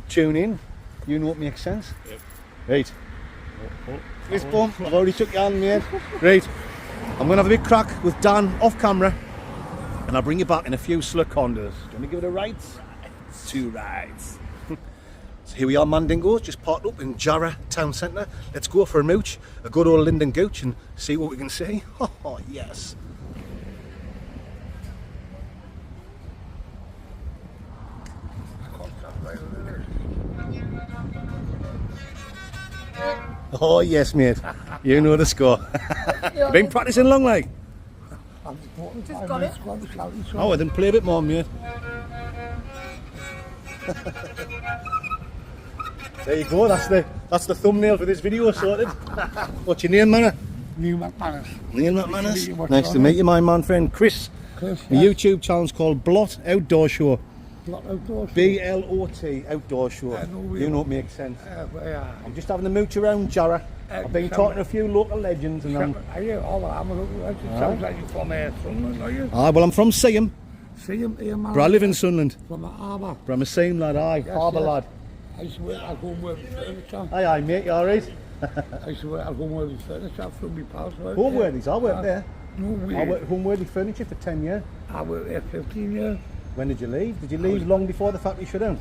tune in. You know what makes sense. Yep. Right. This bum, I've already took your hand, mate. Right. I'm going to have a big crack with Dan off camera, and I'll bring you back in a few slick condos. Do you want to give it a ride? 2 rides. So here we are, Mandingos, just parked up in Jarrah town centre. Let's go for a mooch, a good old Linden Gooch, and see what we can see. Oh, yes. Oh yes, mate. You know the score. Been practicing long, like. Just got it. Oh, I didn't play a bit more, mate. There you go. That's the thumbnail for this video sorted. What's your name, man? Neil McManus. Neil McManus. Nice to meet you, my man friend Chris. The YouTube channel's called Blot Outdoor Show. Block outdoor. BLOT outdoor show. Yeah, no, You know what makes sense. Yeah. I'm just having a mooch around Jarrah. I've been talking to a few local legends and I'm... Are you all the I'm a local legend? Sounds like you're from Sunderland, are you? Well, I'm from Seaham, See him here, man. but I live in Sunderland. From the harbour. But I'm a Seaham lad, aye, Yes, harbour yes. lad. I used to work at home with furniture. Aye, mate, you alright? I used to work at home with furniture from my Pauls. Homeworthies, I worked there. No way. I worked at Homeworthy Furniture for 10 years. I worked there 15 years. When did you leave? Did you leave long before the factory shut down?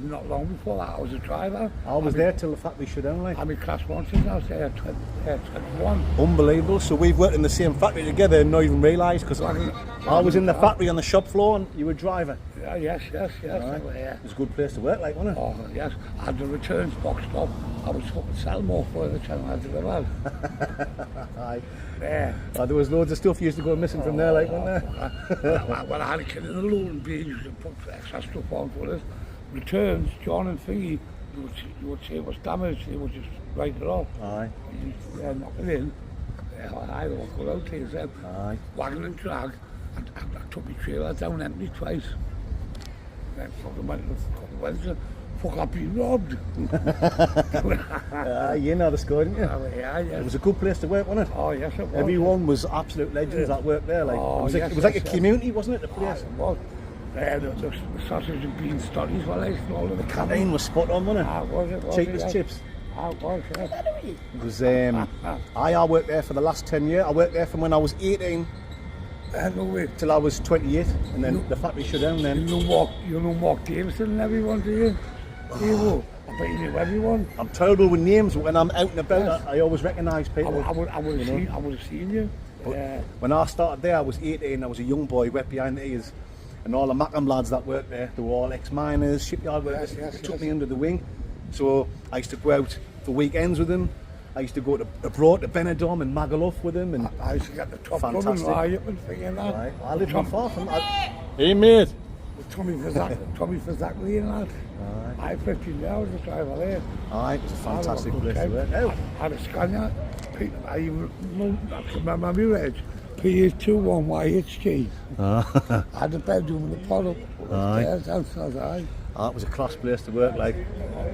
Not long before that, I was a driver. I was there till the factory shut down, like. I'm in class 1 since I was there at 21. Unbelievable. So we've worked in the same factory together and not even realised because I was in the factory on the shop floor and you were a driver. Yeah, yes. Right. Yeah. It was a good place to work, like, wasn't it? Oh, yes. I had the returns boxed up. I was fucking sell more furniture than I had to go out. Aye. Yeah. There was loads of stuff used to go missing from there, like, wasn't there? When I had a kid in the loan being used to put extra stuff on for us. Returns, John and Thingy, you would say it was damaged, they would just write it off. Aye. You knock it in. I don't go out to yourself. Aye. Wagon and drag. I took my trailer down empty twice. Then fucking went to the fucking Wednesday. Fuck, I've been robbed. You know the score, didn't you? Yeah, It yes. was a good place to work, wasn't it? Oh, yes, it was. Everyone was absolute legends that worked there. Like, Oh, it was like, yes, it was like yes, a yes. community, wasn't it, the Oh, place? it was. The sausage and bean studies were like all of the Canteen was spot on, wasn't it? Ah, was it? Cheapest yes. chips. Ah, it was, yes. It was, I worked there for the last 10 years. I worked there from when I was 18 No way. till I was 28, and then the factory shut down then. You know Mark Davison and everyone, do you? You I bet you knew everyone. I'm terrible with names, but when I'm out and about, I always recognise people. I would have seen you. Yeah. When I started there, I was 18, I was a young boy, wet behind the ears. And all the Mackham lads that worked there, they were all ex-miners, shipyard workers. They took me under the wing. So I used to go out for weekends with them. I used to go abroad to Benidorm and Magaluf with them. And I used to get the top gun and fantastic. lie up and thinking that. Right. I lived not far from that. Hey, mate. Tommy Fazakli and that. I 15 hours a driver there. Aye, it was a fantastic place to work. I had a Scania. I even remember my age. PA21YHG. I had a bedroom in the pod up. Downstairs, aye. That was a class place to work, like.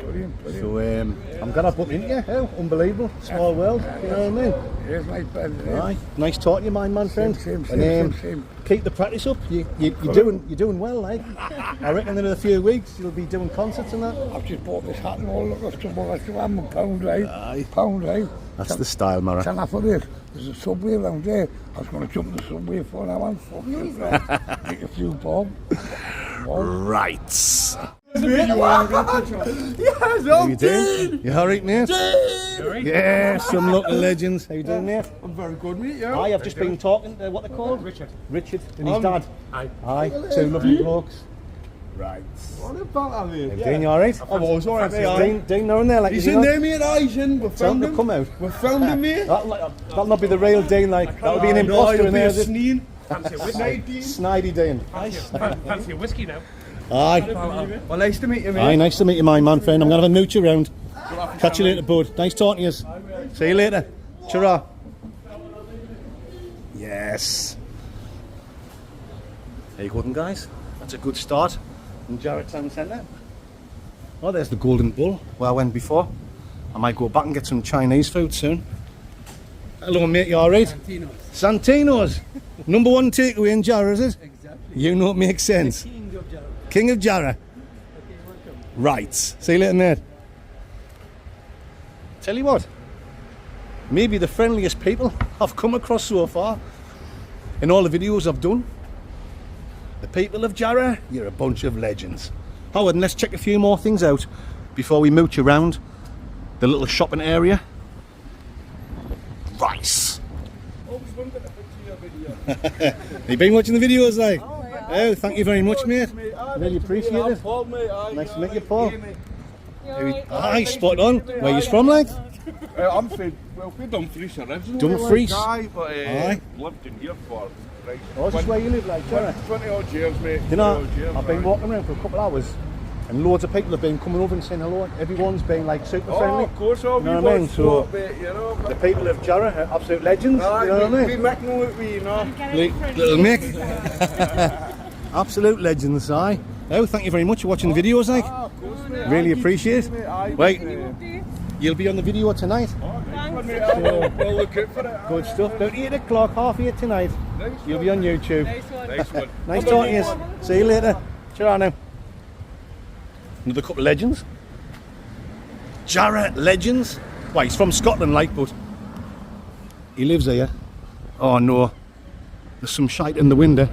Brilliant. So I'm glad I bumped into you. Oh, unbelievable, small world. You know what I mean? Here's my bed. Aye, nice talking to you, my man friend. Same. Keep the practice up. You're doing well, like. I reckon in a few weeks you'll be doing concerts and that. I've just bought this hat and all. Look, I still have a pound, right? Aye. Pound, right? That's the style, Mara. Can I for this? There's a subway around there. I was going to jump in the subway for an hour and fuck it. Make a few bob. Right. Yes, How you doing? You alright, mate? Yeah, some local legends. How you doing, mate? I'm very good, mate. Yeah. Aye, I've just been talking to what they called? Richard and his dad. Aye. Two lovely blokes. Right. What about that, mate? Dean, you alright? I'm always alright, mate. Dean, now and there, like He's you in know? there, mate. He's in. We Tell him found to him. come out. We found him, mate. That'll not be the real Dean, like. That'll be an imposter in there. is it? Fancy a whiskey. Snidey Dean. Fancy a whiskey now. Aye. Well, nice to meet you, mate. Aye, nice to meet you, my man friend. I'm going to have a mooch around. Catch you later, bud. Nice talking to you. See you later. Ta-ra. Yes. There you go, then, guys. That's a good start in Jarrett Town Centre. Oh, there's the Golden Bull where I went before. I might go back and get some Chinese food soon. Hello, mate. You all right? Santino's. Number one takeaway in Jarrah, is it? Exactly. You know it makes sense. King of Jarrah. King of Jarrah. Okay, welcome. Right. See you later, mate. Tell you what, maybe the friendliest people I've come across so far in all the videos I've done. The people of Jarrah, you're a bunch of legends. Howard, let's check a few more things out before we mooch around the little shopping area. Rice. You've been watching the videos, like? Oh, thank you very much, mate. Really appreciate it. Paul, mate. Nice to meet you, Paul. Aye, spot on. Where you from, like? I'm from Dumfries originally. Dumfries? Aye, but Aye. lived in here for Oh, this is where you live, like, Jarrah? 20 odd years, mate. You know, 20 odd years, I've been aye. walking around for a couple of hours and loads of people have been coming over and saying hello. Everyone's been like super friendly. Oh, of course, all You know we what I mean? want So, sport, mate, you know. the people of Jarrah are absolute legends. Aye, you know what I we mean? Mick know it, we, you know. Little Mick. Absolute legends, aye. Oh, thank you very much for watching the videos, like. Of course, mate. Really appreciate it. Right, Mate. you'll be on the video tonight. We'll look out for it. Good stuff. About 8 o'clock, 8:30 tonight. You'll be on YouTube. Nice one. Nice talking to you. See you later. Ciao now. Another couple of legends. Jarrah legends. Well, he's from Scotland, like, but he lives here. Oh no, there's some shite in the window.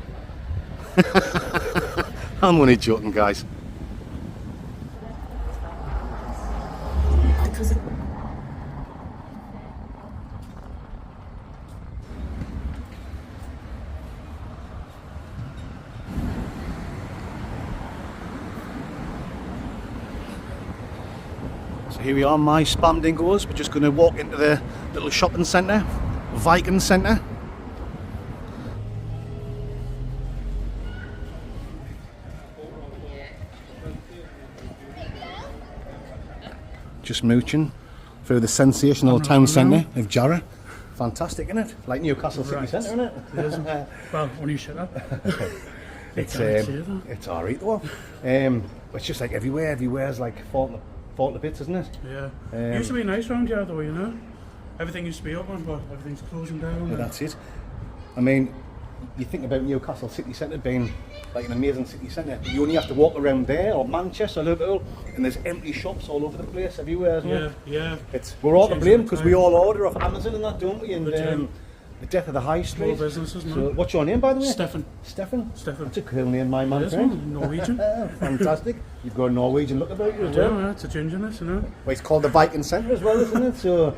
I'm only joking, guys. So here we are, my spam dingoes. We're just going to walk into the little shopping centre, Viking Centre. Just mooching through the sensational town centre of Jarrah. Fantastic, isn't it? Like Newcastle City Centre, isn't it? It is. Well, when you shut up. It's alright though. It's just like everywhere. Everywhere's like falling to bits, isn't it? Yeah. It used to be nice round here though, you know. Everything used to be open, but everything's closing down. Yeah, that's it. I mean, you think about Newcastle City Centre being like an amazing city centre. You only have to walk around there, or Manchester, Liverpool, and there's empty shops all over the place, everywhere, isn't it? Yeah. We're all to blame because we all order off Amazon and that, don't we? And the death of the high street. Small businesses, man. So, what's your name, by the way? Stefan. Stefan? Stefan. That's a cool name, my man. It is, man. Norwegian. Fantastic. You've got a Norwegian look about you as well. Yeah, it's a gingerness, you know. Well, it's called the Viking Centre as well, isn't it? So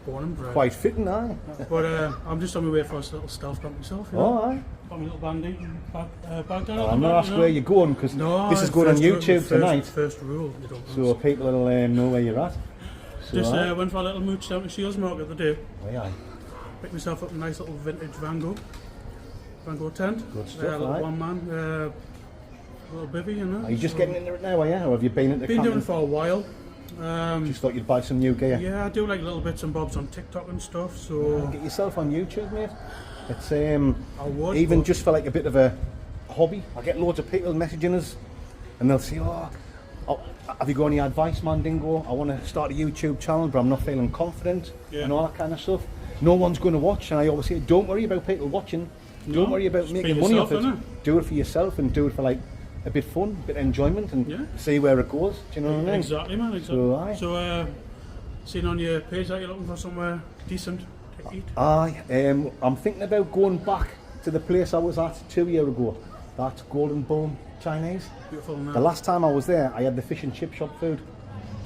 Born and bred. quite fitting, aye. But I'm just on my way for a little stealth camp myself, you know. Oh, aye. Got my little bandy bag down. I'm not asking where you're going because this is going on YouTube tonight. First rule, you don't So people will know where you're at. So, just went for a little mooch down to Shields Market the day. aye, aye. Picked myself up a nice little vintage Van Gogh tent. Good stuff, little aye. one man, little bivvy, you know. Are you just getting into it now, are you? Or have you been into Been camping? doing it for a while. Just thought you'd buy some new gear. Yeah, I do like little bits and bobs on TikTok and stuff. So Get yourself on YouTube, mate. It's I would, even but- just for like a bit of a hobby. I get loads of people messaging us, and they'll say, "Oh, have you got any advice, man, Dingo? I want to start a YouTube channel, but I'm not feeling confident and all that kind of stuff." No one's going to watch, and I always say, "Don't worry about people watching. Don't worry about just making be money yourself, off it. innit? Do it for yourself and do it for like a bit fun, a bit of enjoyment, and see where it goes." Do you know what I mean? Exactly, man. Exactly. So, aye. So, seeing on your page that you're looking for somewhere decent to eat. Aye, I'm thinking about going back to the place I was at 2 years ago. That Golden Bull Chinese. Beautiful now. The last time I was there, I had the fish and chip shop food.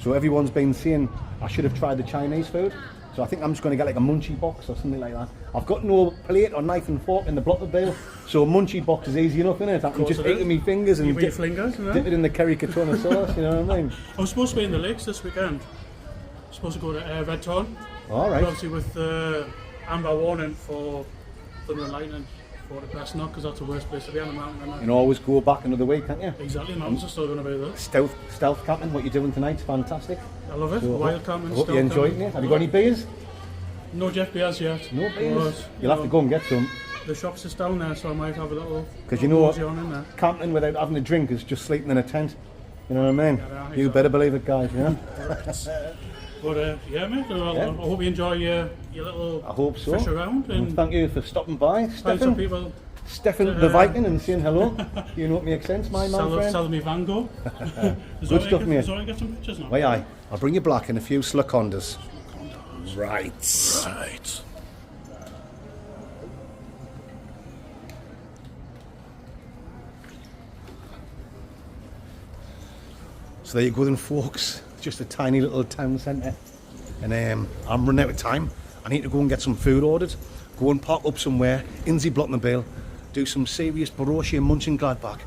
So everyone's been saying I should have tried the Chinese food. So I think I'm just going to get like a munchie box or something like that. I've got no plate or knife and fork in the blotter bill, so a munchie box is easy enough, innit? I can just eat it with my fingers and Eat with your fingers, you know? dip it in the curry katona sauce, you know what I mean? I was supposed to be in the lakes this weekend. Supposed to go to Red Torn. All But right. obviously with amber warning for thunder and lightning for the best not, because that's the worst place to be on the mountain. Isn't it? You can always go back another week, can't you? Exactly, mountains are still going to be there. Stealth camping, what you're doing tonight's fantastic. I love it. So Wild camping, I hope you stealth enjoyed camping. it. Have you got any beers? No Jeff beers yet. No beers. But, You'll have to go and get some. The shop's just down there, so I might have a little. Because you know what? mosey on in there. Camping without having a drink is just sleeping in a tent. You know what I mean? Yeah, You exactly. better believe it, guys. Yeah. But yeah, mate. I hope you enjoy your little I hope so. fish around And and thank you for stopping by, find some Stefan. people. Stefan the Viking, and saying hello. You know what makes sense, my man friend. Sell me Van Gogh. Good stuff, mate. So I get some pictures now. Aye, aye. I'll bring you black and a few Slacondas. Right. So there you go then, folks. Just a tiny little town centre. And I'm running out of time. I need to go and get some food ordered. Go and park up somewhere, Inzy Blottenbill, do some serious Borussia Mönchengladbach.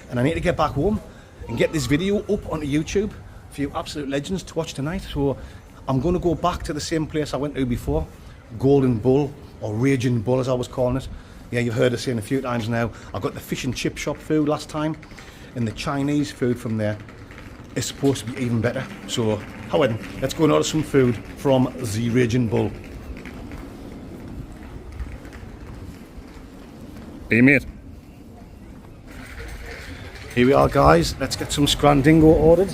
And I need to get back home and get this video up onto YouTube for you absolute legends to watch tonight. So I'm going to go back to the same place I went to before, Golden Bull, or Raging Bull as I was calling it. Yeah, you've heard us saying a few times now. I got the fish and chip shop food last time, and the Chinese food from there is supposed to be even better. So, however, let's go and order some food from the Raging Bull. Hey mate. Here we are, guys. Let's get some scrandingo ordered.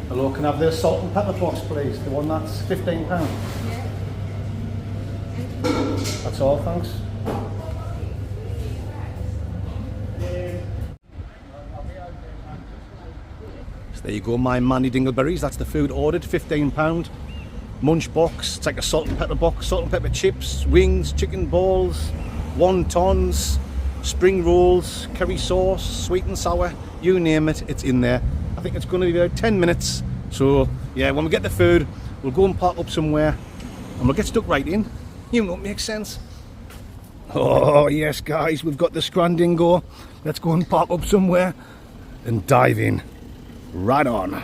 Hello, can I have the salt and pepper box, please? The one that's £15. That's all, thanks. So there you go, my Manny Dingleberries. That's the food ordered, £15. Munch box. It's like a salt and pepper box. Salt and pepper chips, wings, chicken balls, wontons, spring rolls, curry sauce, sweet and sour. You name it, it's in there. I think it's going to be about 10 minutes. So yeah, when we get the food, we'll go and park up somewhere and we'll get stuck right in. You know, it makes sense. Oh yes, guys, we've got the scrandingo. Let's go and park up somewhere and dive in. Right on.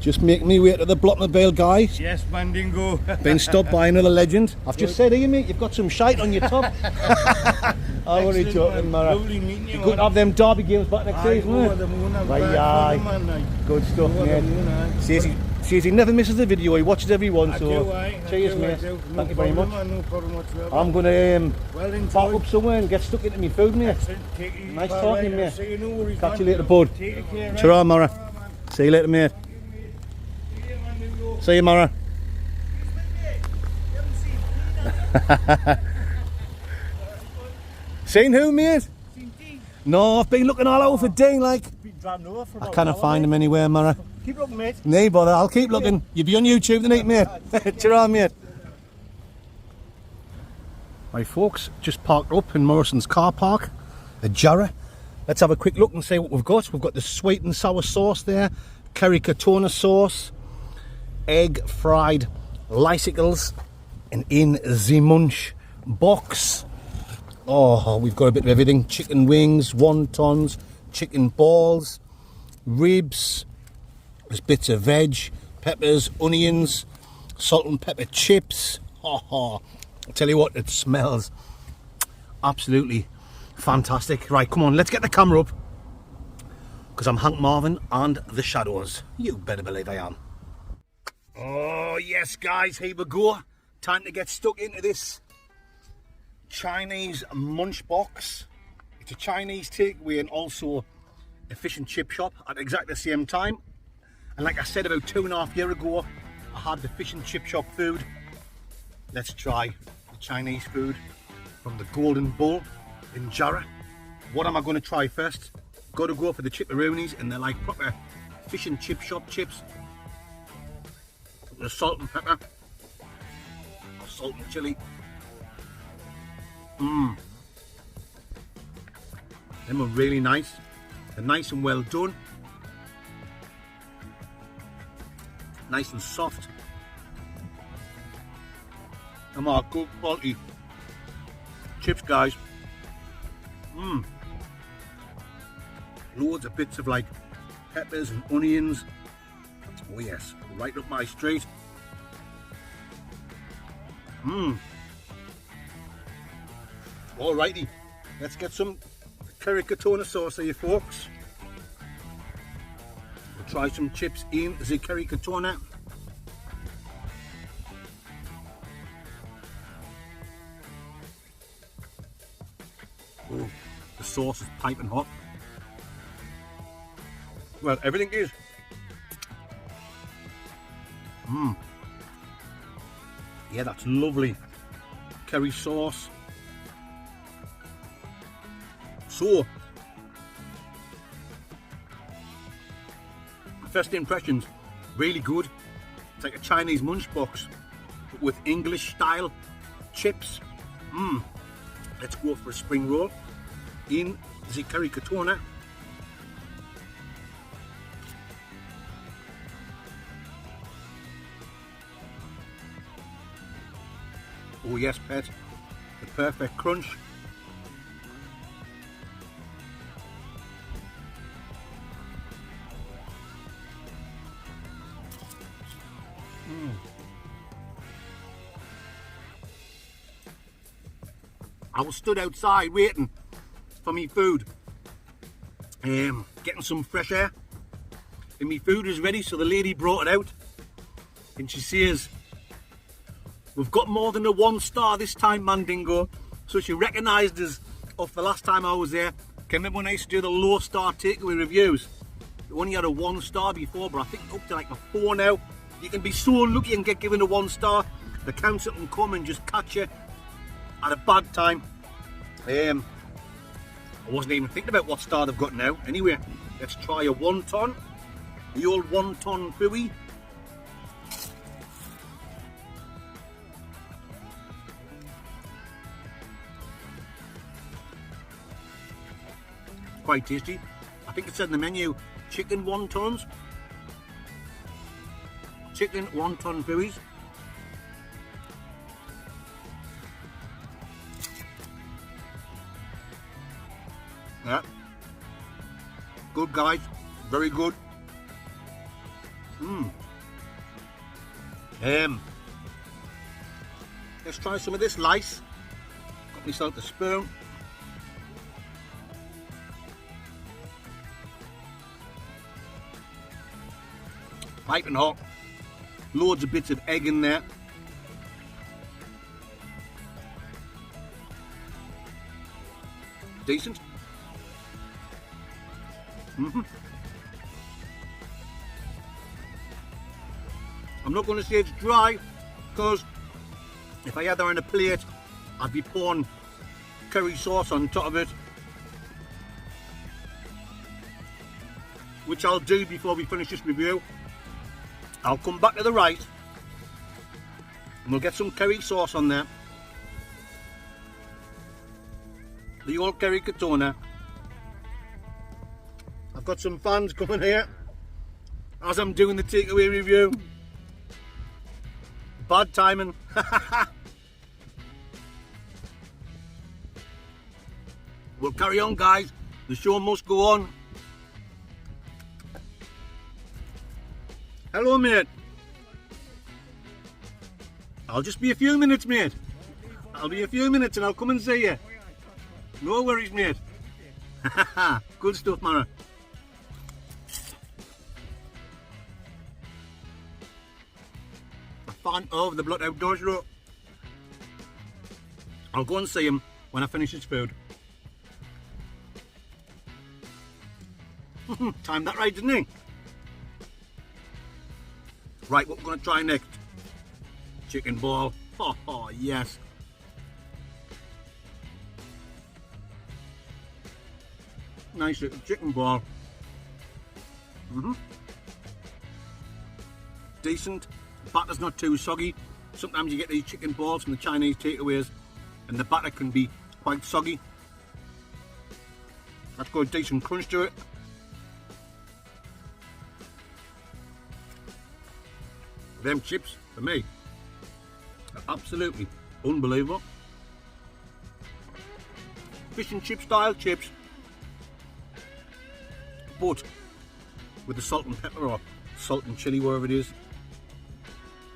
Just make me way to the Blockmobile, guys. Yes, Mandingo. Been stopped by another legend. I've just said, here, mate, you've got some shite on your top. I worry talking, Mara. Lovely meeting you. You're going to have them derby games back next season, over isn't the it? moon. Aye. Good stuff, mate. Says he never misses a video. He watches every one. So cheers, mate. Thank you very much. No problem whatsoever. I'm going to Well, park up somewhere and get stuck into my food, mate. Nice talking, mate. Catch you later, bud. Ta-ra, Mara. See you later, mate. See you, Mara. Seen who, mate? No, I've been looking all over for Dean, like. I cannot find him anywhere, Mara. Keep looking, mate. No bother, I'll keep looking. You'll be on YouTube tonight, mate. Ta-ra, mate. Right, folks, just parked up in Morrison's car park at Jarrah. Let's have a quick look and see what we've got. We've got the sweet and sour sauce there, curry katona sauce, egg fried lysicles, and in the munch box, oh, we've got a bit of everything. Chicken wings, wontons, chicken balls, ribs, there's bits of veg, peppers, onions, salt and pepper chips. Oh, I tell you what, it smells absolutely fantastic. Right, come on, let's get the camera up, because I'm Hank Marvin and the Shadows. You better believe I am. Oh yes, guys, here we go. Time to get stuck into this Chinese munch box. It's a Chinese takeaway and also a fish and chip shop at exactly the same time. And like I said, about 2.5 years ago, I had the fish and chip shop food. Let's try the Chinese food from the Golden Bull in Jarrah. What am I going to try first? Got to go for the chipperoonies, and they're like proper fish and chip shop chips. The salt and pepper, salt and chilli. Them are really nice. They're nice and well done. Nice and soft. Them are good quality chips, guys. Loads of bits of like peppers and onions. Oh yes, right up my street. Alrighty, let's get some curry katona sauce here, folks. We'll try some chips in the curry katona. Oh, the sauce is piping hot. Well, everything is. Yeah, that's lovely. Curry sauce. So, first impressions, really good. It's like a Chinese munch box, but with English style chips. Let's go for a spring roll in the curry katona. Oh yes, pet, the perfect crunch. I was stood outside waiting for me food, getting some fresh air, and my food is ready, so the lady brought it out. And she says, we've got more than a 1 star this time, Mandingo. So she recognised us off the last time I was there. Can remember when I used to do the low star takeaway reviews? We only had a 1 star before, but I think up to like a 4 now. You can be so lucky and get given a 1 star. The council can come and just catch you at a bad time. I wasn't even thinking about what star they've got now. Anyway, let's try a 1 ton. The old 1 ton buoy. Quite tasty. I think it said in the menu, chicken 1 tons. Chicken 1 ton buoys. Yeah. Good guys, very good. Let's try some of this lice. Got myself a spoon. Piping hot. Loads of bits of egg in there. Decent. I'm not going to say it's dry, because if I had that on a plate, I'd be pouring curry sauce on top of it, which I'll do before we finish this review. I'll come back to the right and we'll get some curry sauce on there. The old curry katona. I've got some fans coming here as I'm doing the takeaway review. Bad timing. We'll carry on, guys. The show must go on. Hello, mate. I'll just be a few minutes, mate. I'll be a few minutes and I'll come and see you. No worries, mate. Good stuff, Mara. A fan of the Blood Outdoors Row. I'll go and see him when I finish his food. Timed that right, didn't he? Right, what we're going to try next? Chicken ball. Oh, yes. Nice little chicken ball. Decent. The batter's not too soggy. Sometimes you get these chicken balls from the Chinese takeaways and the batter can be quite soggy. That's got a decent crunch to it. Them chips, for me, are absolutely unbelievable. Fish and chip style chips, but with the salt and pepper or salt and chilli, wherever it is.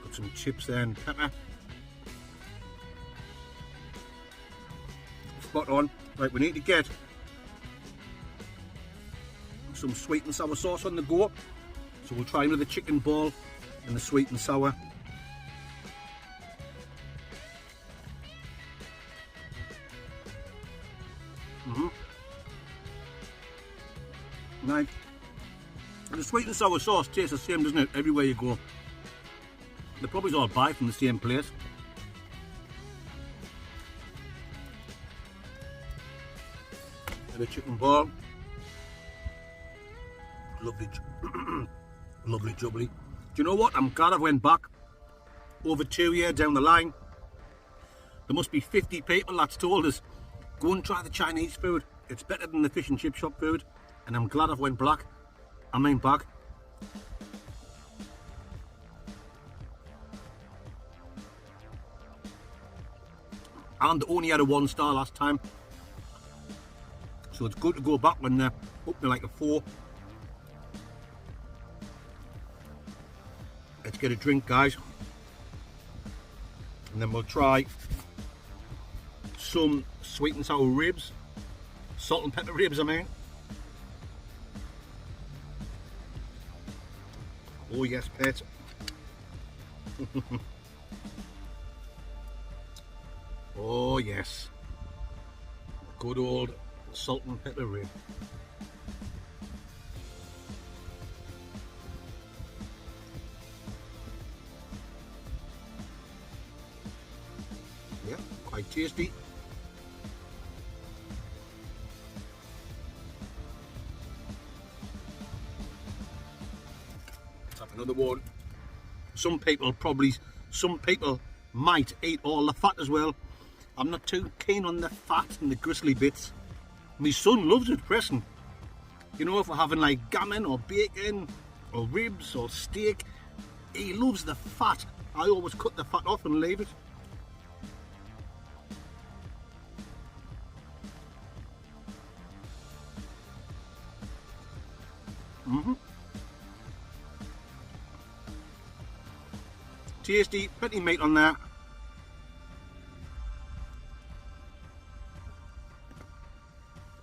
Got some chips there and pepper. Spot on. Right, we need to get some sweet and sour sauce on the go. So we'll try another chicken ball and the sweet and sour. Nice. And the sweet and sour sauce tastes the same, doesn't it, everywhere you go? They probably all buy from the same place. The chicken ball. Lovely, lovely jubbly. Do you know what? I'm glad I went back over 2 years down the line. There must be 50 people that's told us, go and try the Chinese food. It's better than the fish and chip shop food. And I'm glad I've went back. Back. And only had a 1 star last time. So it's good to go back when they're up to like a 4. Let's get a drink, guys, and then we'll try some sweet and sour ribs, salt and pepper ribs, I mean. Oh yes, pet. Oh yes, good old salt and pepper rib. Yeah, quite tasty. Let's have another one. Some people might eat all the fat as well. I'm not too keen on the fat and the gristly bits. My son loves it, Preston. You know, if we're having like gammon or bacon or ribs or steak, he loves the fat. I always cut the fat off and leave it. Tasty, plenty of meat on that.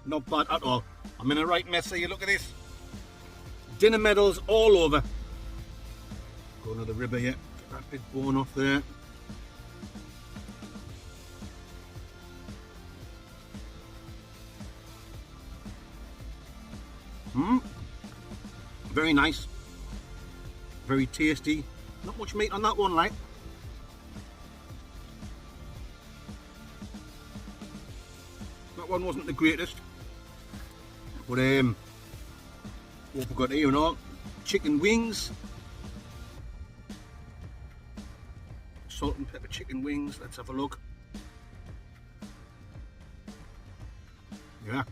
Not bad at all. I'm in a right mess here, look at this. Dinner medals all over. Go another ribber here. Get that big bone off there. Very nice. Very tasty. Not much meat on that one, like. That one wasn't the greatest. But what we got here and all, chicken wings, salt and pepper chicken wings. Let's have a look. Yeah,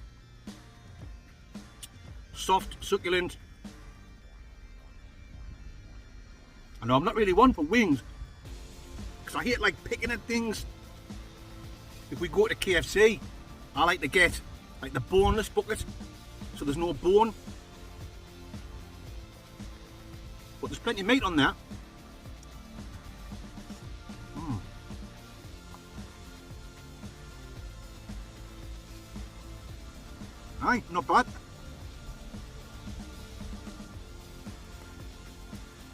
soft, succulent. I know I'm not really one for wings because I hate like picking at things. If we go to KFC, I like to get like the boneless bucket. So there's no bone, but there's plenty of meat on there. Aye, not bad.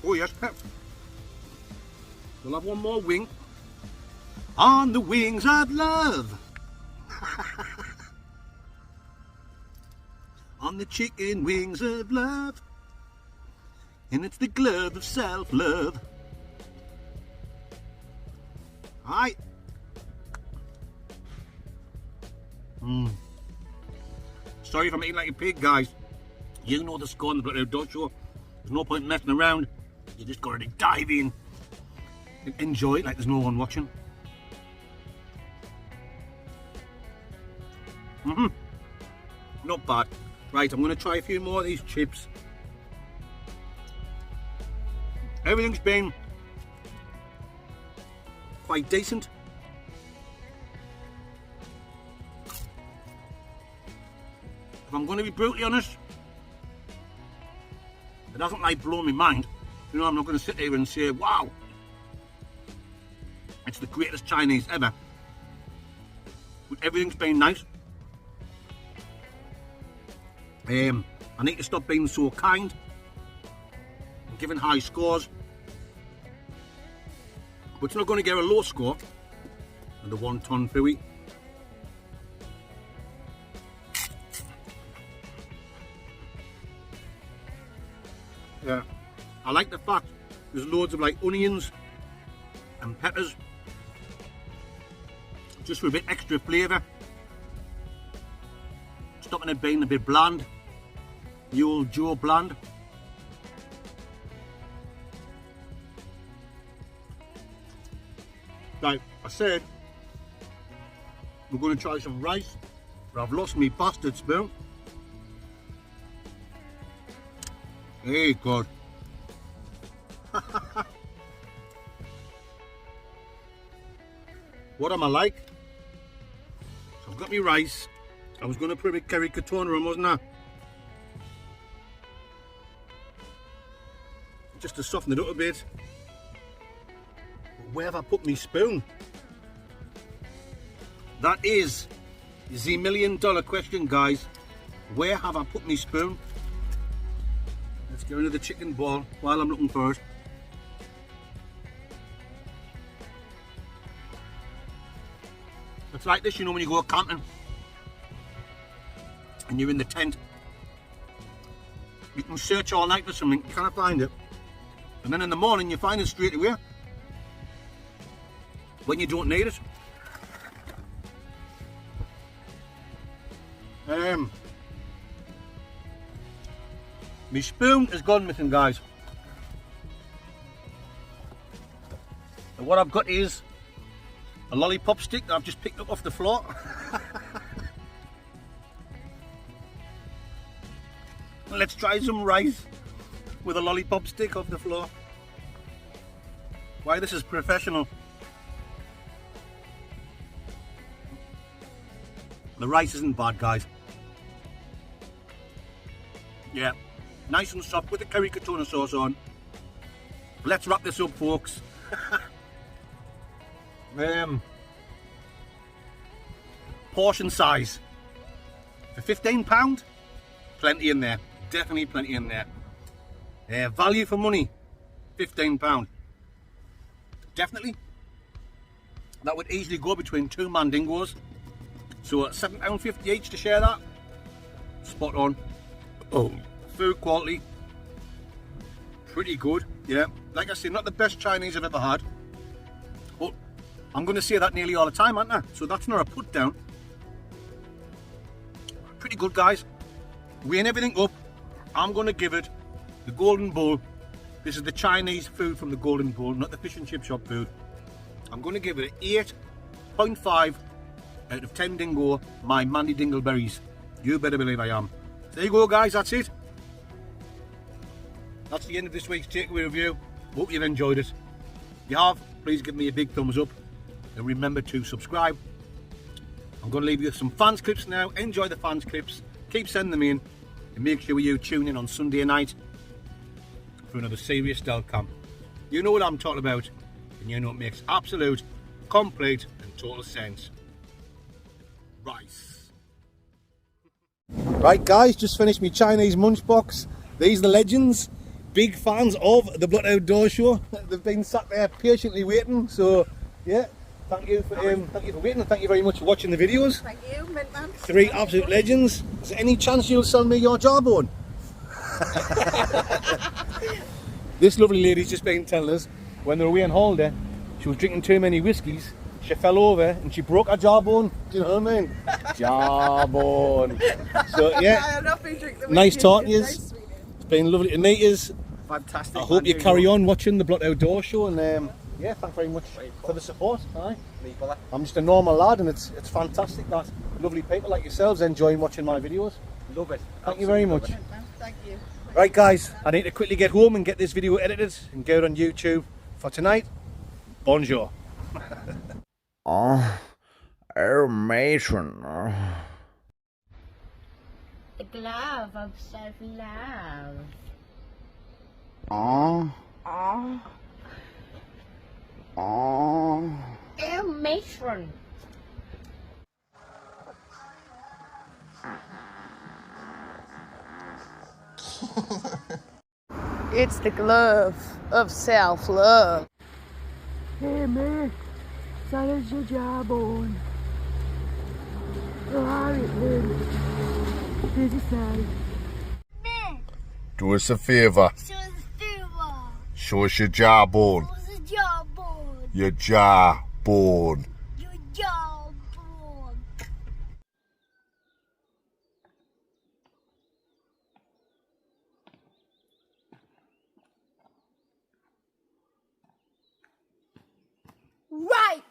Oh yes, Pep. We'll have one more wing. On the wings of love. On the chicken wings of love, and it's the glove of self-love. Aye. Sorry if I'm eating like a pig, guys. You know the score on the Bloody Dog Show. There's no point messing around. You just gotta dive in and enjoy it like there's no one watching. Not bad. Right, I'm going to try a few more of these chips. Everything's been quite decent. If I'm going to be brutally honest, it hasn't like blown my mind. You know, I'm not going to sit here and say, wow, it's the greatest Chinese ever. But everything's been nice. I need to stop being so kind and giving high scores, but it's not going to get a low score on the wonton fooey. Yeah, I like the fact there's loads of like onions and peppers, just for a bit extra flavour, stopping it being a bit bland. The old Joe bland. Like I said, we're going to try some rice, but I've lost me bastard spoon. Hey God. What am I like? So I've got me rice. I was going to put a bit curry katona on, wasn't I? Just to soften it up a bit. Where have I put my spoon? That is the $1 million question, guys. Where have I put my spoon? Let's get rid of the chicken ball while I'm looking for it. It's like this, you know, when you go camping and you're in the tent. You can search all night for something, you can't find it. And then in the morning you find it straight away. When you don't need it. My spoon has gone missing, guys. And what I've got is a lollipop stick that I've just picked up off the floor. Let's try some rice with a lollipop stick off the floor. Why, this is professional. The rice isn't bad, guys. Yeah, nice and soft with the curry katona sauce on. Let's wrap this up, folks. Portion size for £15, plenty in there, definitely plenty in there. Value for money, £15, definitely. That would easily go between 2 mandingos, so £7.50 each to share that. Spot on. Oh, food quality, pretty good. Yeah, like I say, not the best Chinese I've ever had, but I'm going to say that nearly all the time, aren't I? So that's not a put down. Pretty good, guys. Weighing everything up, I'm going to give it the Golden Bowl. This is the Chinese food from the Golden Bowl, not the fish and chip shop food. I'm going to give it an 8.5 out of 10 dingo, my Mandy Dingleberries. You better believe I am. There you go, guys, that's it. That's the end of this week's takeaway review. Hope you've enjoyed it. If you have, please give me a big thumbs up and remember to subscribe. I'm going to leave you with some fans clips now. Enjoy the fans clips, keep sending them in, and make sure you tune in on Sunday night for another serious stealth camp. You know what I'm talking about, and you know it makes absolute, complete and total sense. Rice. Right, guys, just finished my Chinese munch box. These are the legends, big fans of the Blood Outdoor Show. They've been sat there patiently waiting, so yeah, thank you for waiting, and thank you very much for watching the videos. Thank you, McManus. 3 absolute legends. Is there any chance you'll sell me your jawbone? This lovely lady's just been telling us when they were away on holiday, she was drinking too many whiskies, she fell over and she broke her jawbone. Do you know what I mean? Jawbone. So yeah, nice talking to you. It's been lovely to meet you. Fantastic. I hope you carry on watching the Blood Outdoor Show, and yeah, thanks very much for the support. Aye. I'm just a normal lad, and it's fantastic that lovely people like yourselves enjoying watching my videos. Love it. Thank you very much. Thank you. Right, guys, I need to quickly get home and get this video edited and get it on YouTube for tonight. Bonjour. Oh, matron. The glove of self-love. Oh, Matron. It's the glove of self-love. Hey mate, that is your jawbone. Alright then, did you say? do us a favour. Show us your jawbone. Your jawbone. Right.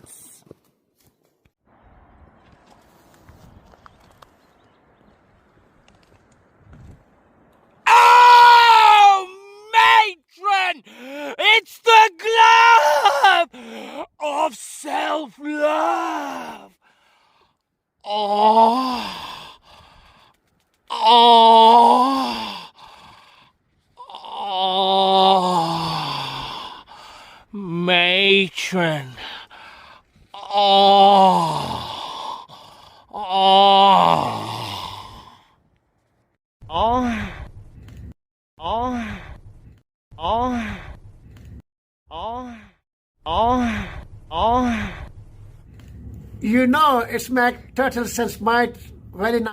Oh, matron! It's the glove of self-love. Oh, matron. You know, it's make turtle sense might very nice.